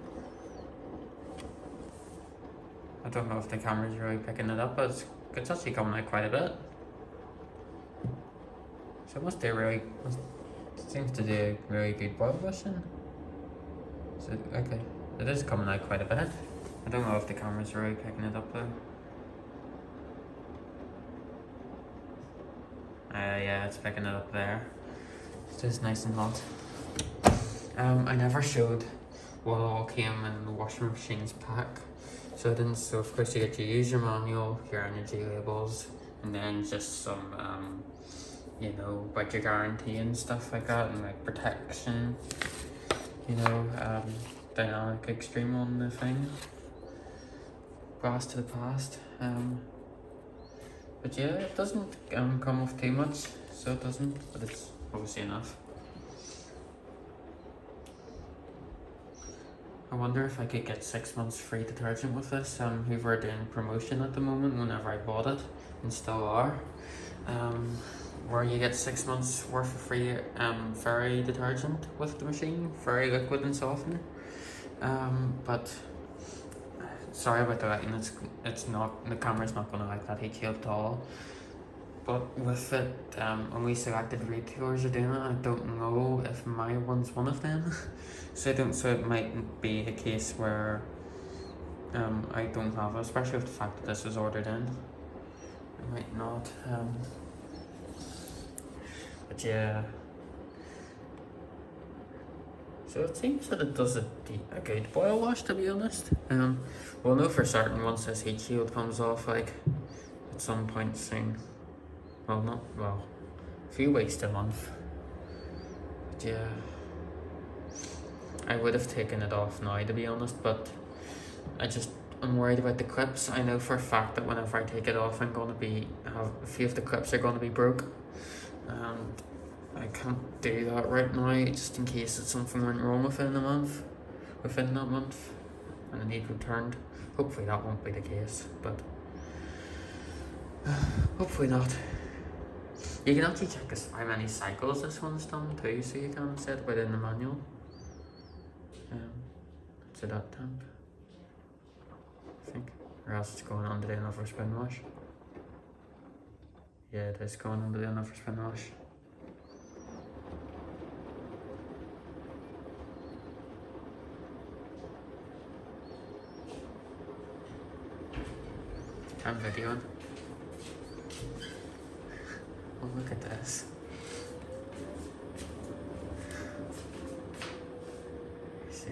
I don't know if the camera's really picking it up, but it's actually coming out quite a bit. So it seems to do really good boil washing. So, okay, it is coming out quite a bit. I don't know if the camera's really picking it up though. Yeah, it's picking it up there. It's just nice and hot. I never showed what all came in the washing machine's pack. So I didn't, so of course you get your user manual, your energy labels, and then just some, you know, about your guarantee and stuff like that, and like protection, you know, dynamic extreme on the thing, glass to the past. But yeah, it doesn't come with too much, so it doesn't, but it's obviously enough. I wonder if I could get 6 months free detergent with this. Hoover are doing promotion at the moment whenever I bought it, and still are. Where you get 6 months worth of free fairy detergent with the machine, fairy liquid and softener. But sorry about the lighting, it's not, the camera's not gonna like that heat shield at all. But with it, only selected retailers are doing it. I don't know if my one's one of them. So it might be a case where I don't have it, especially with the fact that this was ordered in. I might not. But yeah. So it seems that it does a good boil wash, to be honest. We'll know for certain once this heat shield comes off, like at some point soon. Well, a few weeks to a month. But yeah, I would have taken it off now, to be honest, but I'm worried about the clips. I know for a fact that whenever I take it off, I'm going to have a few of the clips are going to be broke, and I can't do that right now, just in case that something went wrong within that month, and I need returned. Hopefully that won't be the case, but hopefully not. You can actually check how many cycles this one's done too, so you can set it within the manual. It's a that temp, I think, or else it's going on to do another spin wash. Yeah, it is going on to do another spin wash. I'm videoing. Oh, look at this. You see?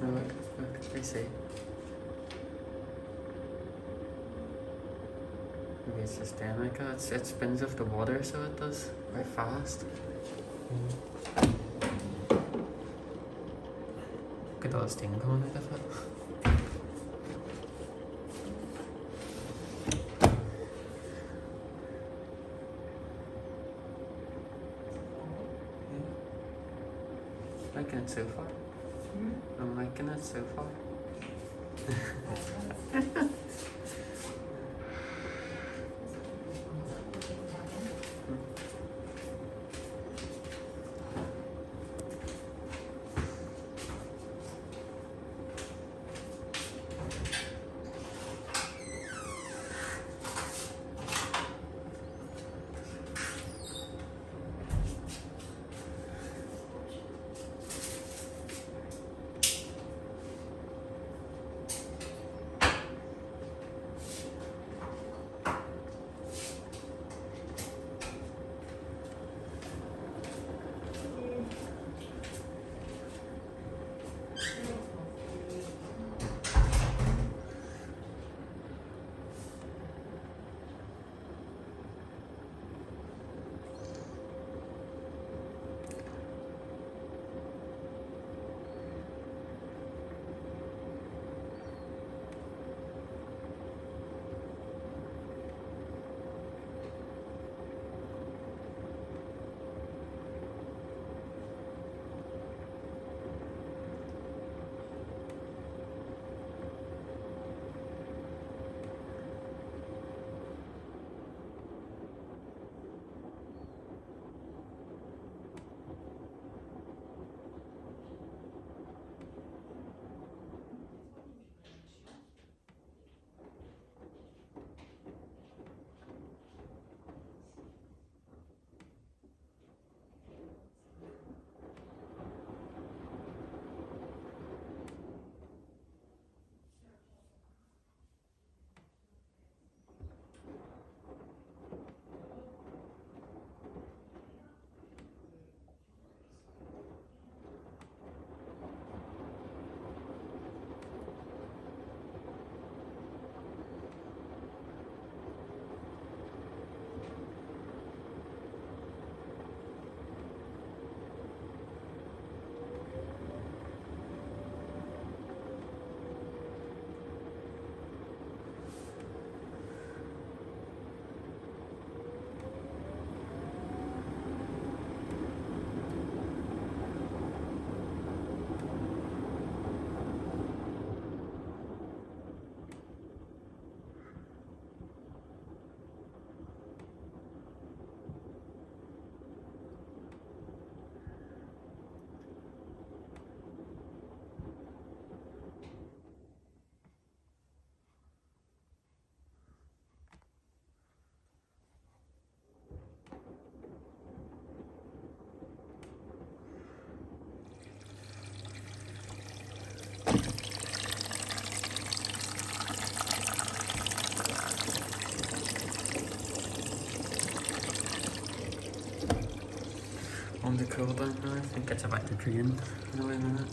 No, look, you see? Maybe it's just down like that. It spins off the water, so it does quite fast. Look at all the steam coming out of it. Liking it so far. I'm liking it so far. cool down now. I think it's about to drain in a wee minute.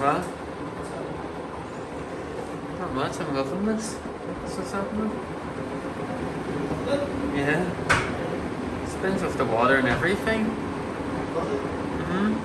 What? Not much, I'm loving this. What's happening? Yeah. Spins with the water and everything. Mm-hmm.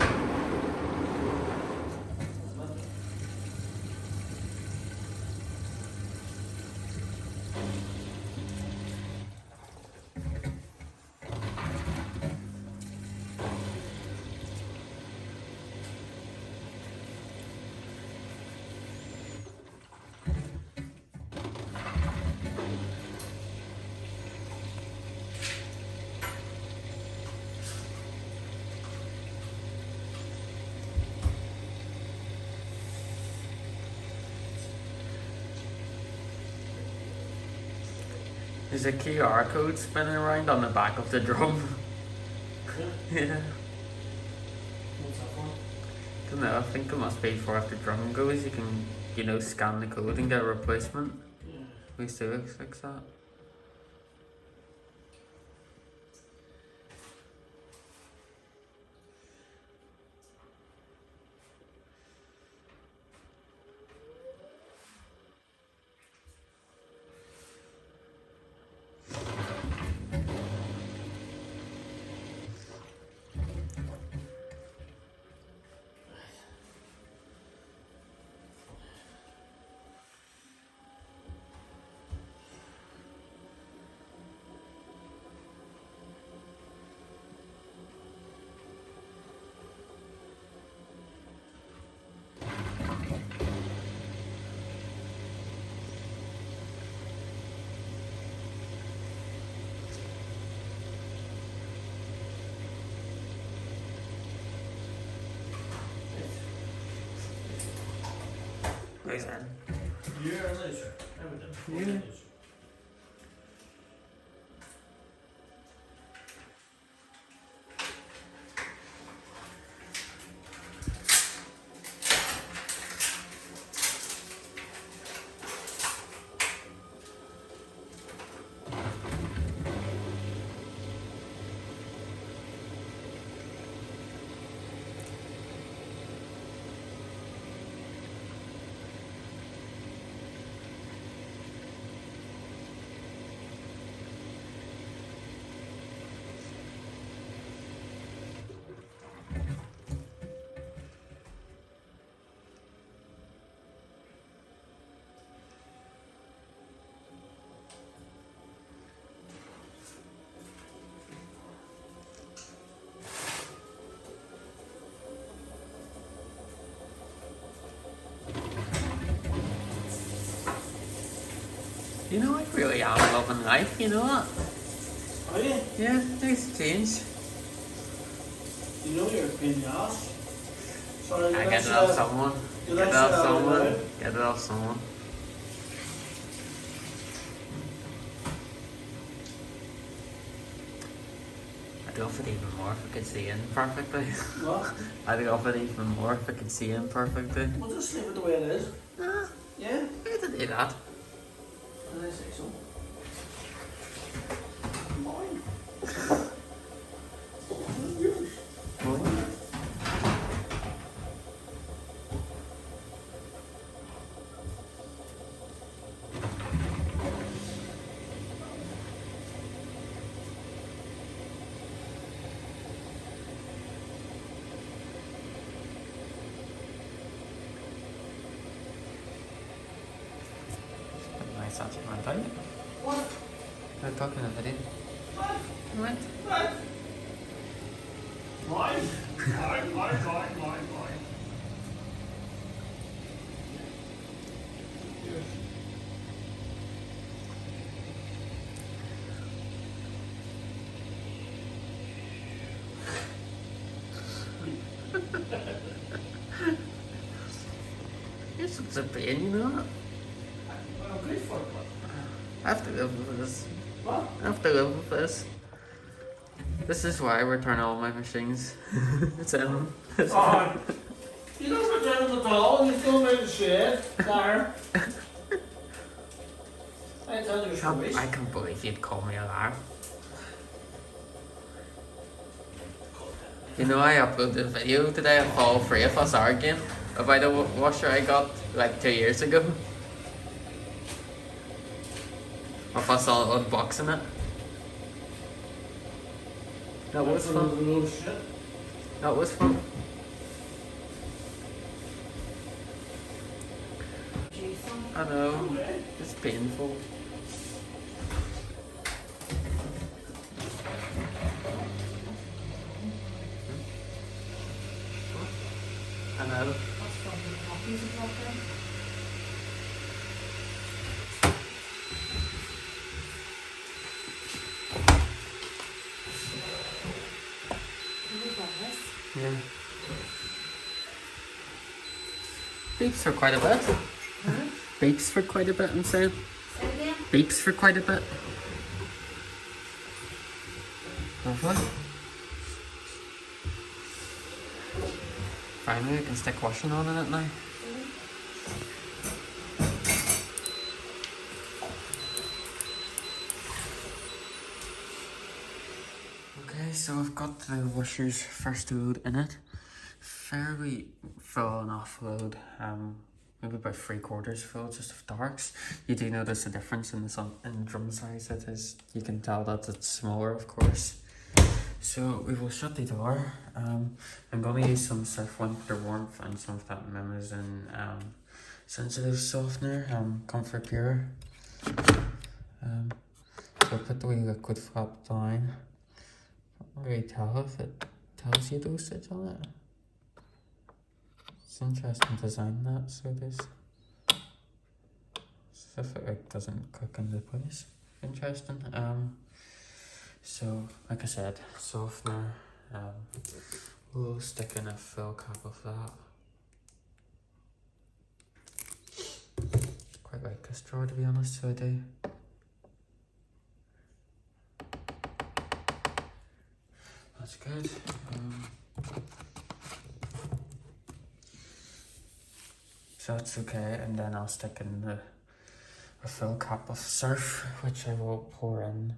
There's a QR code spinning around on the back of the drum. Yeah. What's that for? Don't know, I think it must be for if the drum goes, you can, you know, scan the code and get a replacement. Yeah. We still looks like that. Where's that? Yeah, laser. Everything. Yeah. You know, I really am loving life, you know that? Are you? Yeah, nice change. You know you're a pain in the ass. Sorry, I get it off someone. you Get like it off that someone. right? Get it off someone. I'd go for it even more if I could see in perfectly. What? I'd go for it even more if I could see in perfectly. We'll just leave it the way it is. Nah, Yeah? I didn't do that. And I say so. Mine. Nice answer, man. Tell you. What? I'm talking about it. What? What? What? Mine? Mine. Yes. You're such a pain, you know that? Well, I'm good for it, but... I have to live with this. What? I have to live with this. This is why I return all my machines. It's in. Oh, you don't return them at all, you throw them in the shed, there. I tell you stories. I can't believe you'd call me a liar. You know, I uploaded a video today of all three of us arguing. about a washer I got like 2 years ago. Of us all unboxing it. That was fun. No shit. That was fun. Juice on. I know. It's painful. I know. What's from the copies of water? Who's on this? Yeah. Beeps for quite a bit. Huh? Beeps for quite a bit, I'm saying. Say again? Beeps for quite a bit. Lovely. Finally, I can stick washing on in it now. Okay, so I've got the washer's first load in it. Fairly full enough load. Maybe about 3/4 full, just of darks. You do notice a difference in in drum size. It is. You can tell that it's smaller, of course. So we will shut the door. I'm gonna use some Surf Winter Warmth and some of that Mimosine sensitive softener, Comfort Pure. So put the wee liquid flap down. Can't really tell if it tells you dosage on it. It's interesting design, that, so it is. As if it like, doesn't click into place. Interesting. So like I said, softener. We'll stick in a full cap of that. Quite like a straw, to be honest, so I do. That's good. So that's okay, and then I'll stick in a full cap of surf, which I will pour in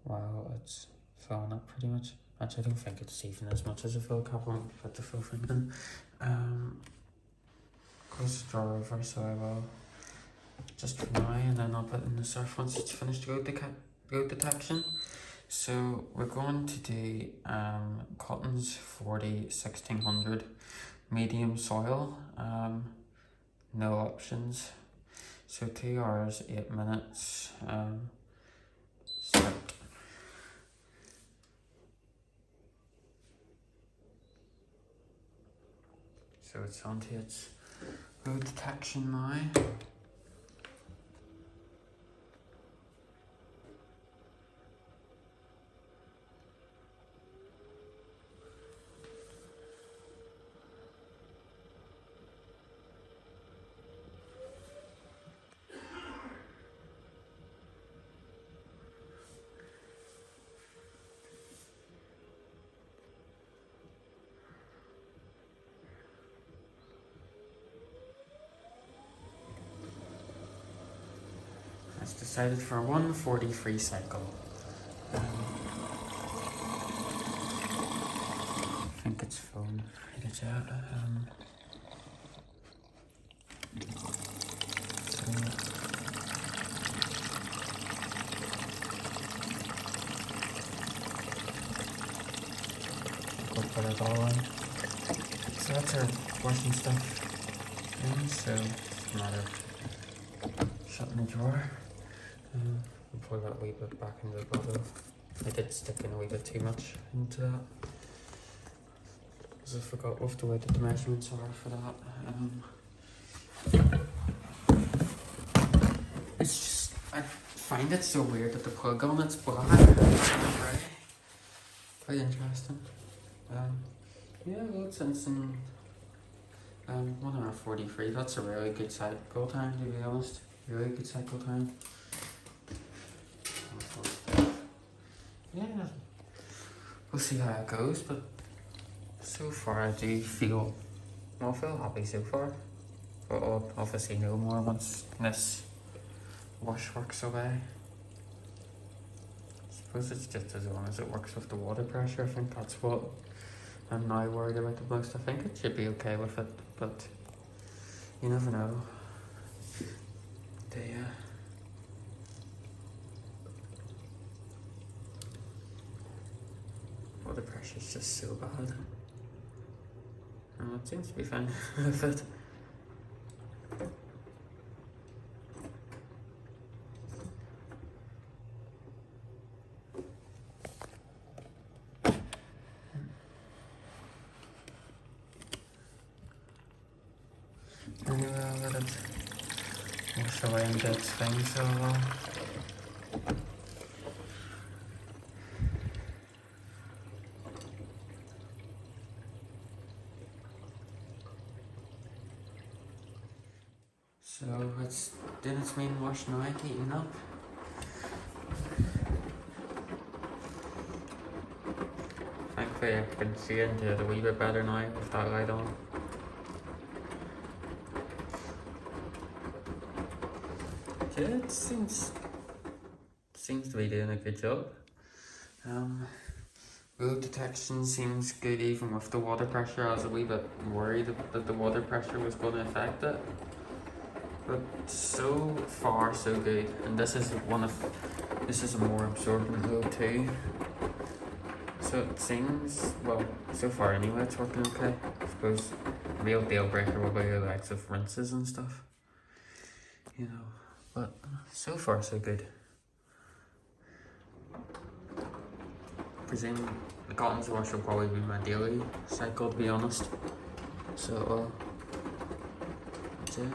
while it's filling up pretty much. Actually, I don't think it's even as much as a full cap. I won't put the full thing in. Close the drawer over, so I will just for now, and then I'll put in the surf once it's finished goat detection. So we're going to do Cotton's 1600 medium soil, no options. So 2 hours, 8 minutes, start. So it's onto its load detection now. It's decided for a 143 cycle. I think it's phone. It's out. Go put it all in. So that's our washing stuff in, so it's a matter of shutting the drawer. And pour that wee bit back into the bottle. I did stick in a wee bit too much into that, because I forgot what the measurements are for that. It's just, I find it so weird that the plug on it's black. Right? Quite interesting. Yeah, well, it's in 1 hour 43. That's a really good cycle time, to be honest. Really good cycle time. Yeah, we'll see how it goes, but so far I do feel happy so far. But I'll obviously know more once this wash works away. I suppose it's just as long as it works with the water pressure. I think that's what I'm now worried about the most. I think it should be okay with it, but you never know. The water pressure is just so bad. Oh, it seems to be fine with it. Anyway, I'll let it wash away and get its thing so well. So it's doing its main wash now, heating up. Thankfully I can see into it a wee bit better now with that light on. Yeah, it seems to be doing a good job. Road detection seems good even with the water pressure. I was a wee bit worried that the water pressure was going to affect it. But so far so good. And this is a more absorbent load too. So it seems, well, so far anyway, it's working okay. I suppose the real deal breaker will be the likes of rinses and stuff. You know, but so far so good. Presume the cotton wash will probably be my daily cycle, to be honest. So, that's it.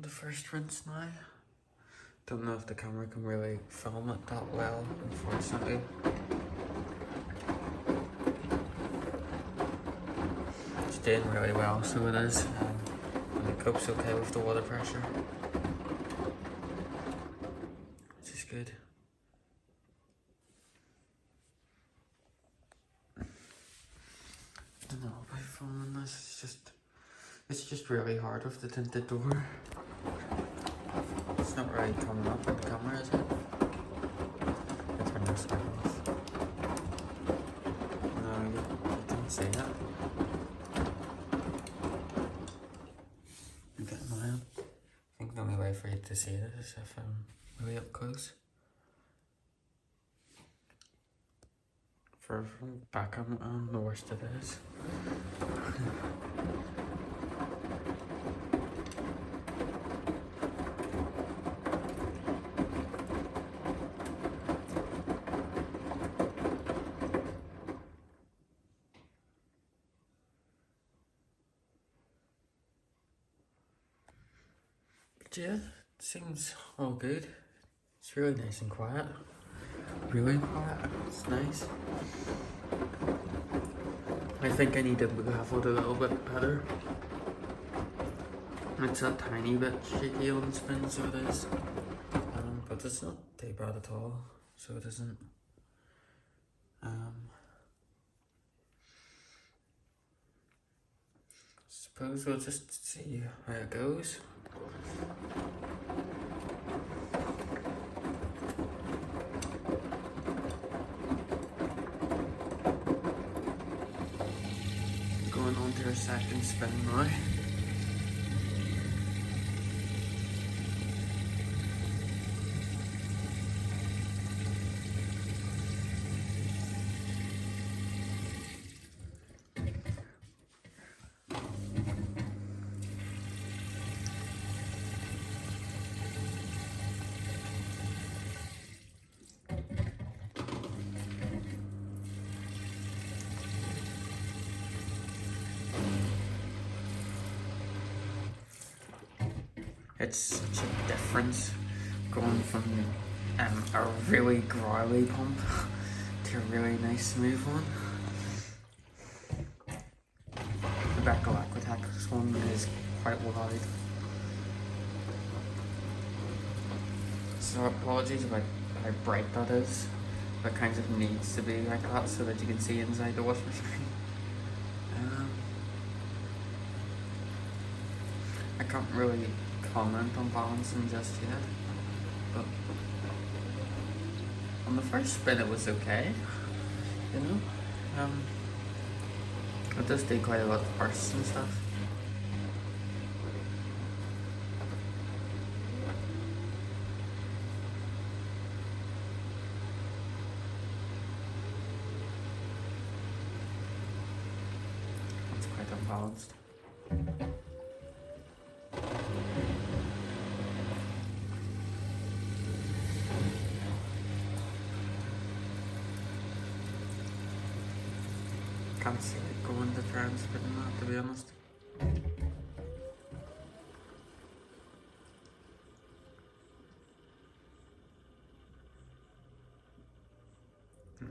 First rinse now. Don't know if the camera can really film it that well, unfortunately. It's doing really well, so it is. And it copes okay with the water pressure, which is good. I don't know about filming this. It's just really hard with the tinted door. It's not really coming up on the camera, is it? Let's turn this back off. No, you can't see that. I'm getting my up. I think the only way for you to see it is if I'm really up close. From back, I'm the worst it is. Yeah, it seems all good. It's really nice and quiet. Really quiet. It's nice. I think I need to level it a little bit better. It's a tiny bit shaky on the spin, so it is. But it's not too bad at all, so it isn't. Suppose we'll just see how it goes. Going on to our second spin now. It's such a difference going from a really growly pump to a really nice smooth one. The Beko WTL84151W is quite wide. So apologies about how bright that is. But it kind of needs to be like that so that you can see inside the wash machine. I can't really comment on balancing just yet, but on the first spin it was okay, you know. It does do quite a lot of bursts and stuff. It's quite unbalanced. Can't see it going to try and spin that, to be honest. No.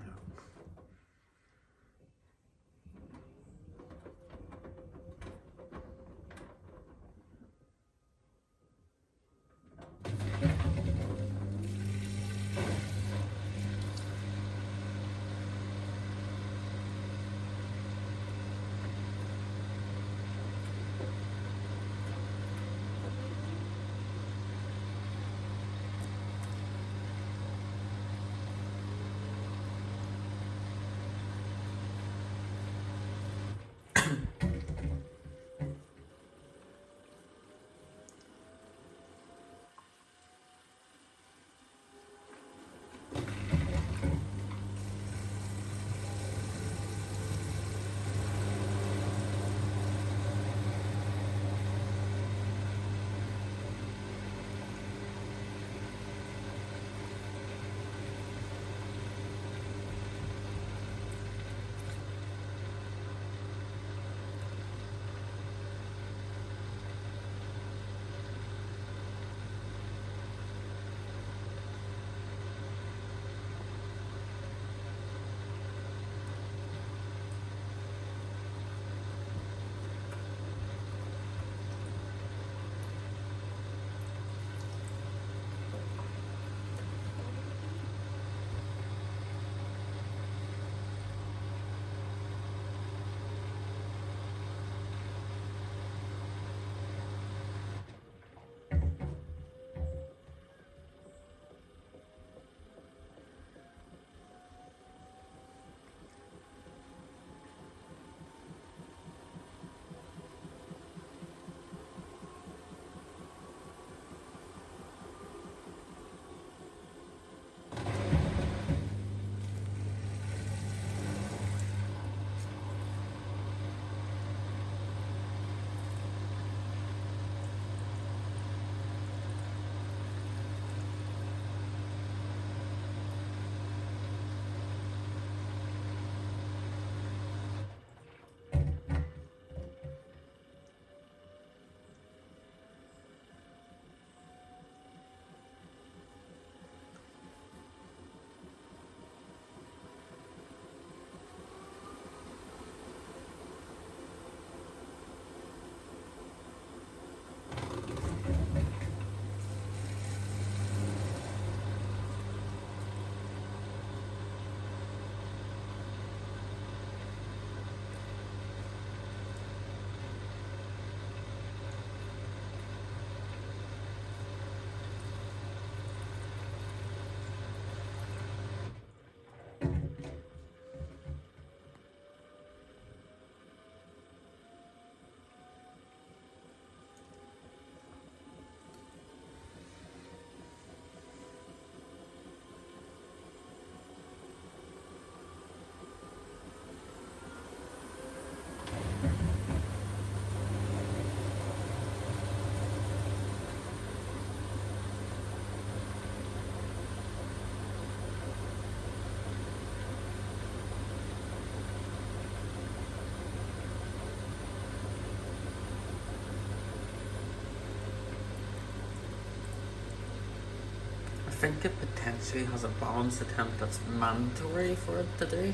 I think it potentially has a balance attempt that's mandatory for it to do.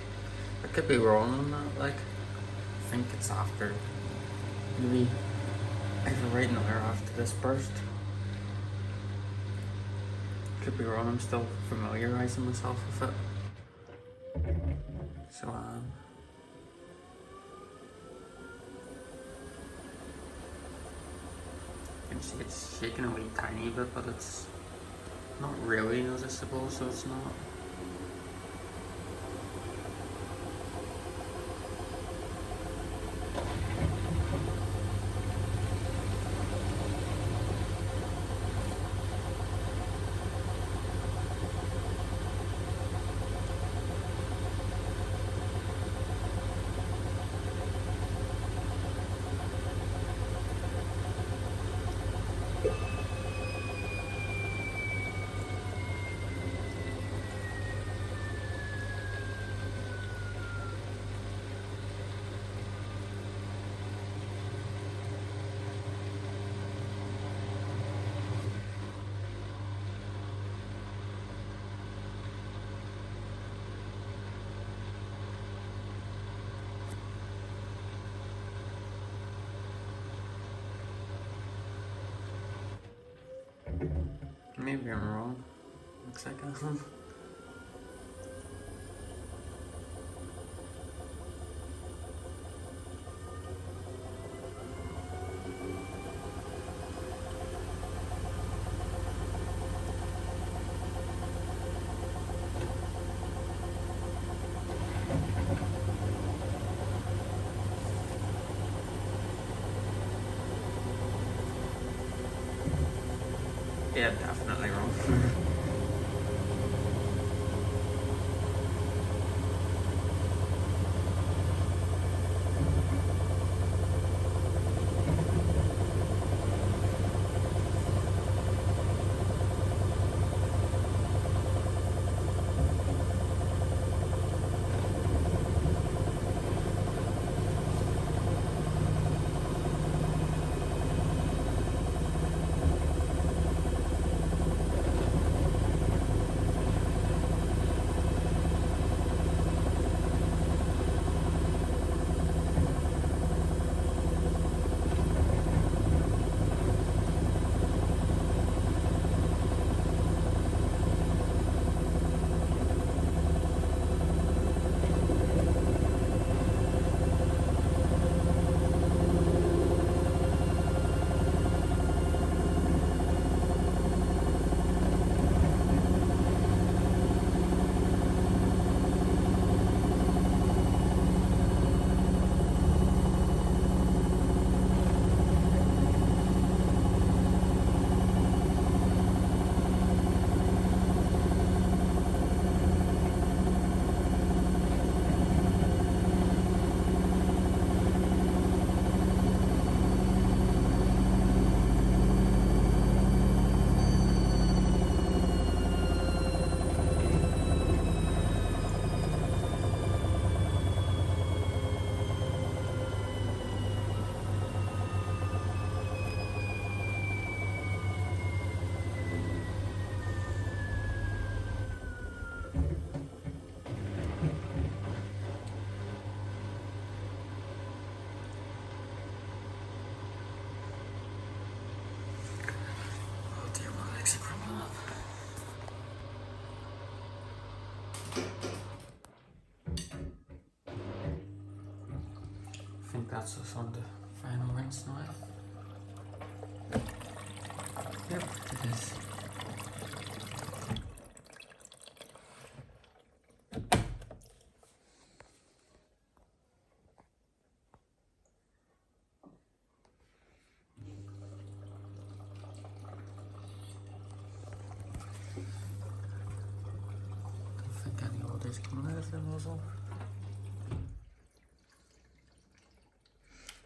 I could be wrong on that, like, I think it's after, maybe either right now or after this burst. Could be wrong, I'm still familiarising myself with it. So, you can see it's shaking a wee tiny bit, but it's not really noticeable, so it's not. Maybe I'm wrong. Looks like I am. Yeah, definitely wrong. I think that's us on the final rinse now. Yep, it is. Don't think any others coming out of the nozzle.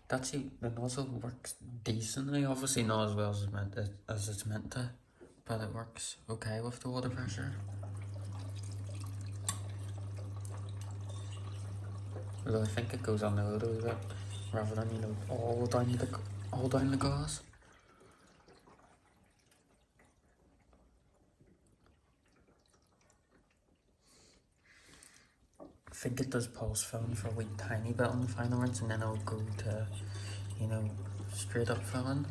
Actually, the nozzle works decently, obviously not as well as it's meant to, but it works okay with the water pressure. Although I think it goes on the hood a wee bit, rather than, you know, all down the glass. I think it does pulse filling for a wee tiny bit on the final rinse, and then it'll go to, you know, straight up filling.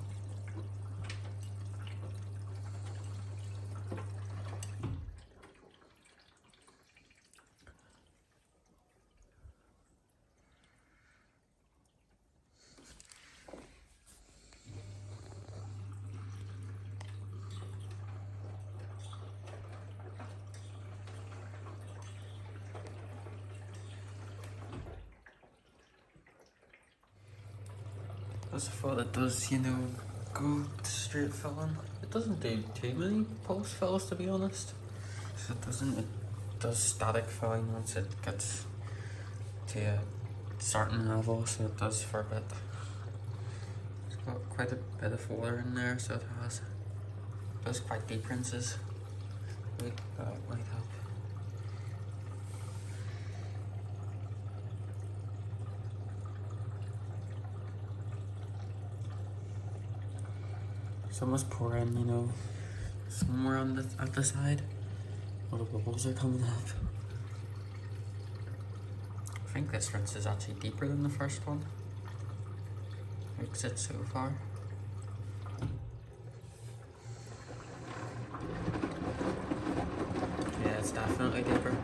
Because I thought it does, you know, go straight filling. It doesn't do too many pulse fills, to be honest. So it does static filling once it gets to a certain level, so it does for a bit. It's got quite a bit of water in there, so it does quite deep rinses. That might help. So I must pour in, you know, somewhere on at the side. All the bubbles are coming up. I think this rinse is actually deeper than the first one. Makes it so far. Yeah, it's definitely deeper.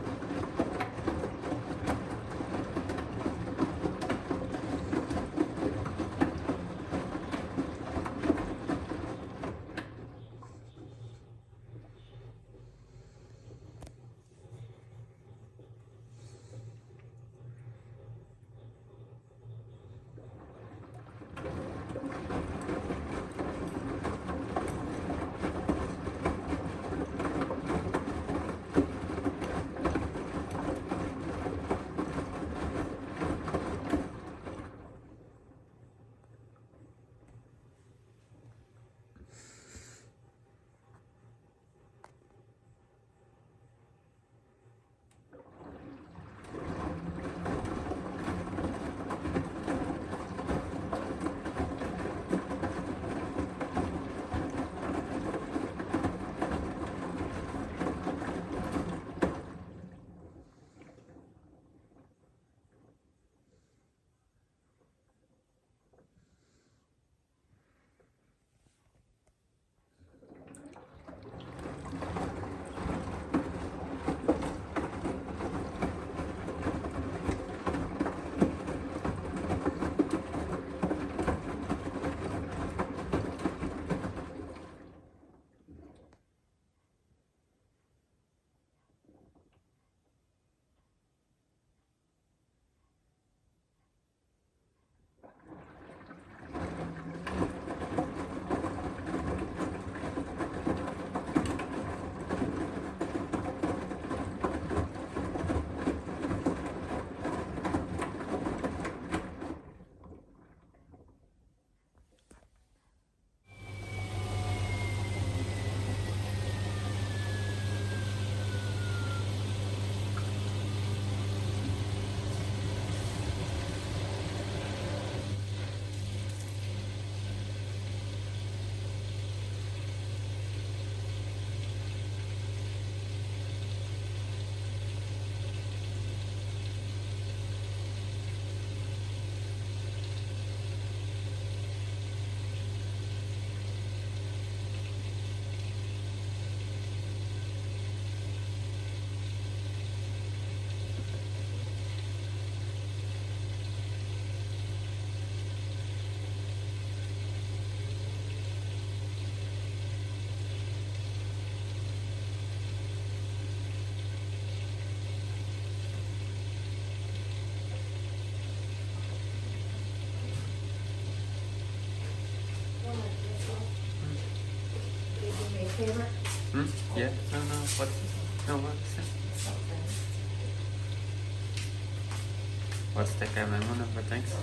Favorite? Yeah, no, what? No, what's it? What's the camera one of the things?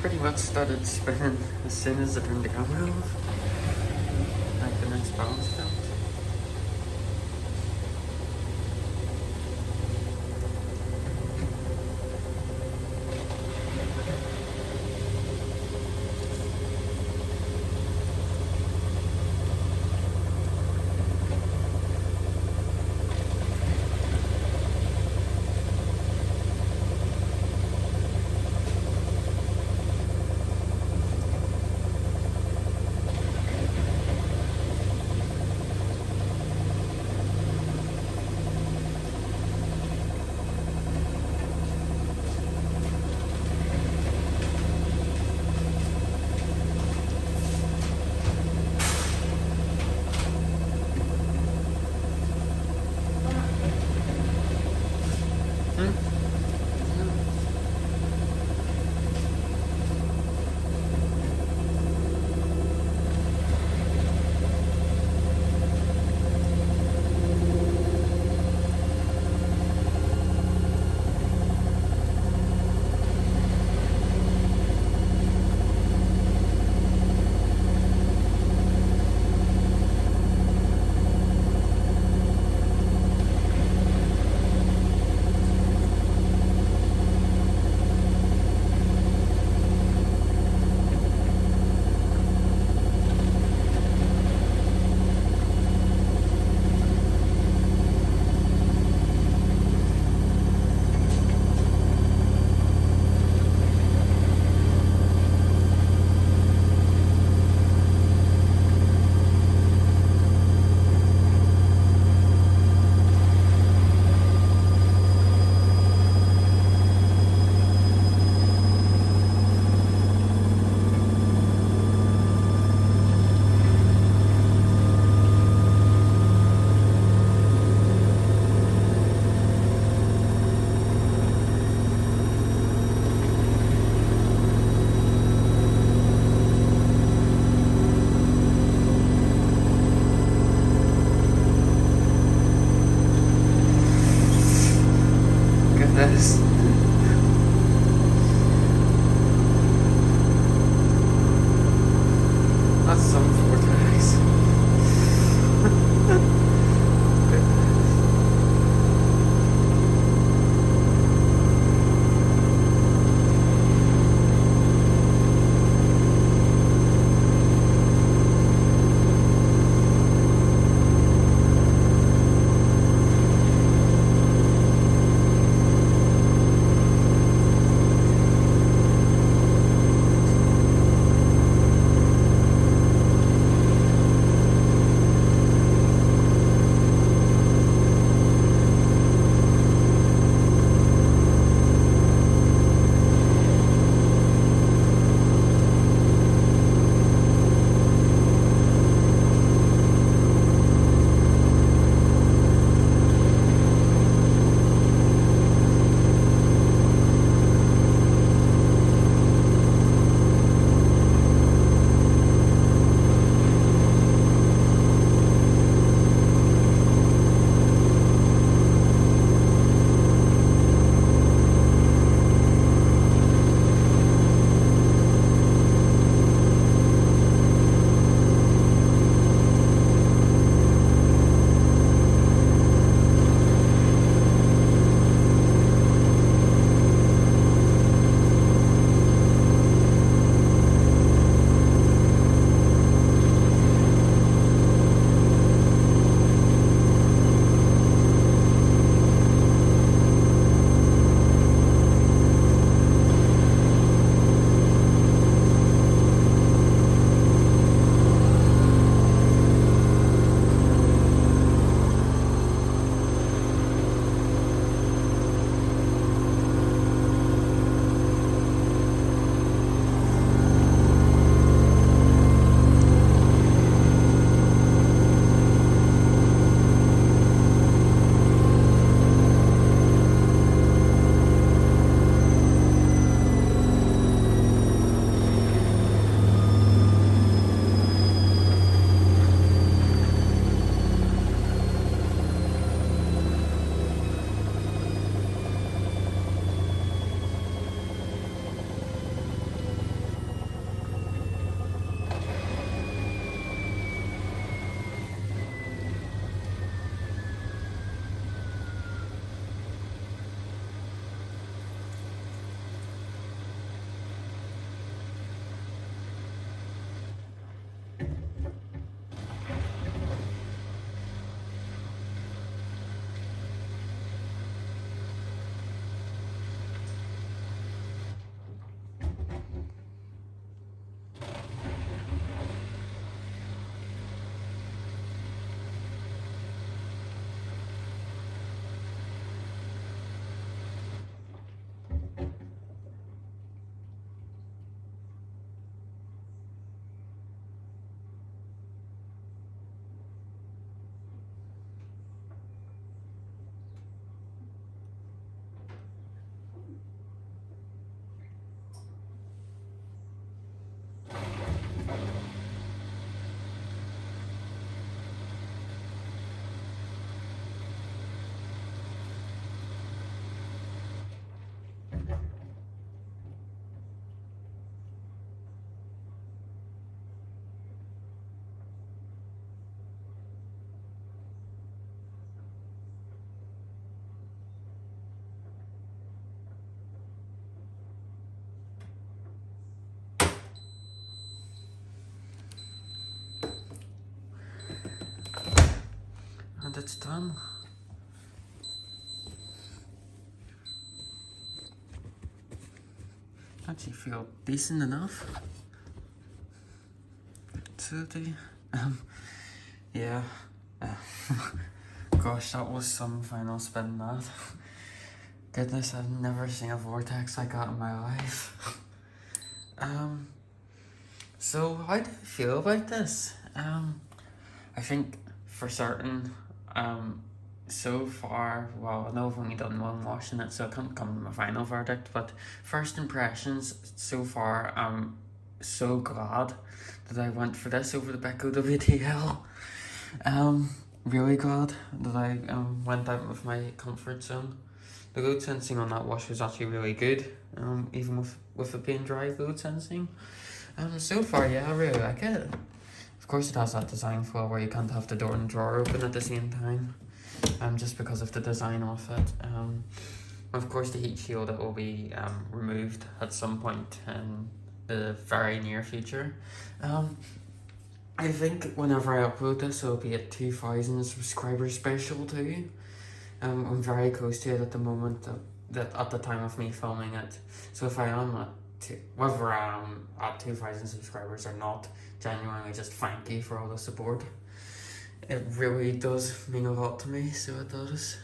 Pretty much started spinning as soon as I turned the camera off. Like the nice balance down. That's some vortex. And it's done. Actually feel decent enough. To the yeah. Gosh, that was some final spin, that. Goodness, I've never seen a vortex like that in my life. So how do you feel about this? I think for certain, so far, well, I know I've only done one wash in it, so I can't come to my final verdict, but first impressions so far, I'm so glad that I went for this over the Beko WTL. Really glad that I went out of my comfort zone. The load sensing on that wash was actually really good, even with it being dry load sensing. So far, yeah, I really like it. Of course it has that design flaw where you can't have the door and drawer open at the same time, just because of the design of it. Of course the heat shield, it will be removed at some point in the very near future. I think whenever I upload this, it'll be a 2,000 subscriber special too. I'm very close to it at the moment, that at the time of me filming it. So if I am whether I'm at 2,000 subscribers or not, genuinely just thank you for all the support. It really does mean a lot to me, so it does.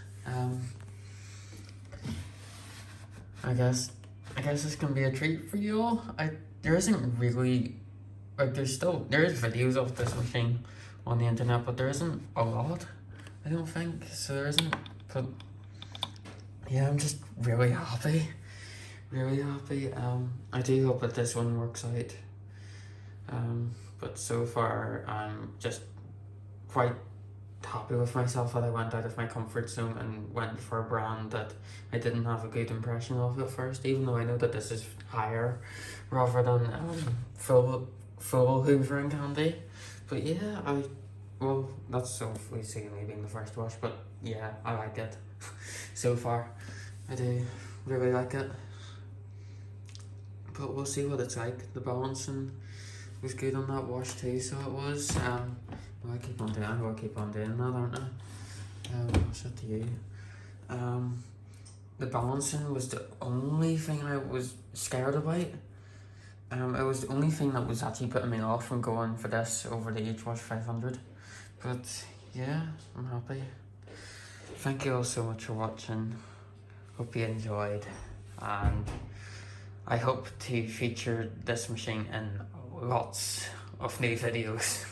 I guess this can be a treat for you all. There isn't really, like, there is videos of this machine on the internet, but there isn't a lot, I don't think. So there isn't, but yeah, I'm just really happy. Really happy. I do hope that this one works out. But so far I'm just quite happy with myself that I went out of my comfort zone and went for a brand that I didn't have a good impression of at first, even though I know that this is higher rather than full Hoover and Candy. But yeah, well, that's hopefully seeing me being the first wash, but yeah, I like it. So far, I do really like it. But we'll see what it's like. The balancing was good on that wash too, so it was. Well, I keep on doing that, aren't I? What's that to you? The balancing was the only thing I was scared about. It was the only thing that was actually putting me off from going for this over the H-WASH 500. But yeah, I'm happy. Thank you all so much for watching. Hope you enjoyed, and I hope to feature this machine in lots of new videos.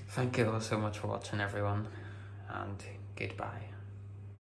Thank you all so much for watching, everyone, and goodbye.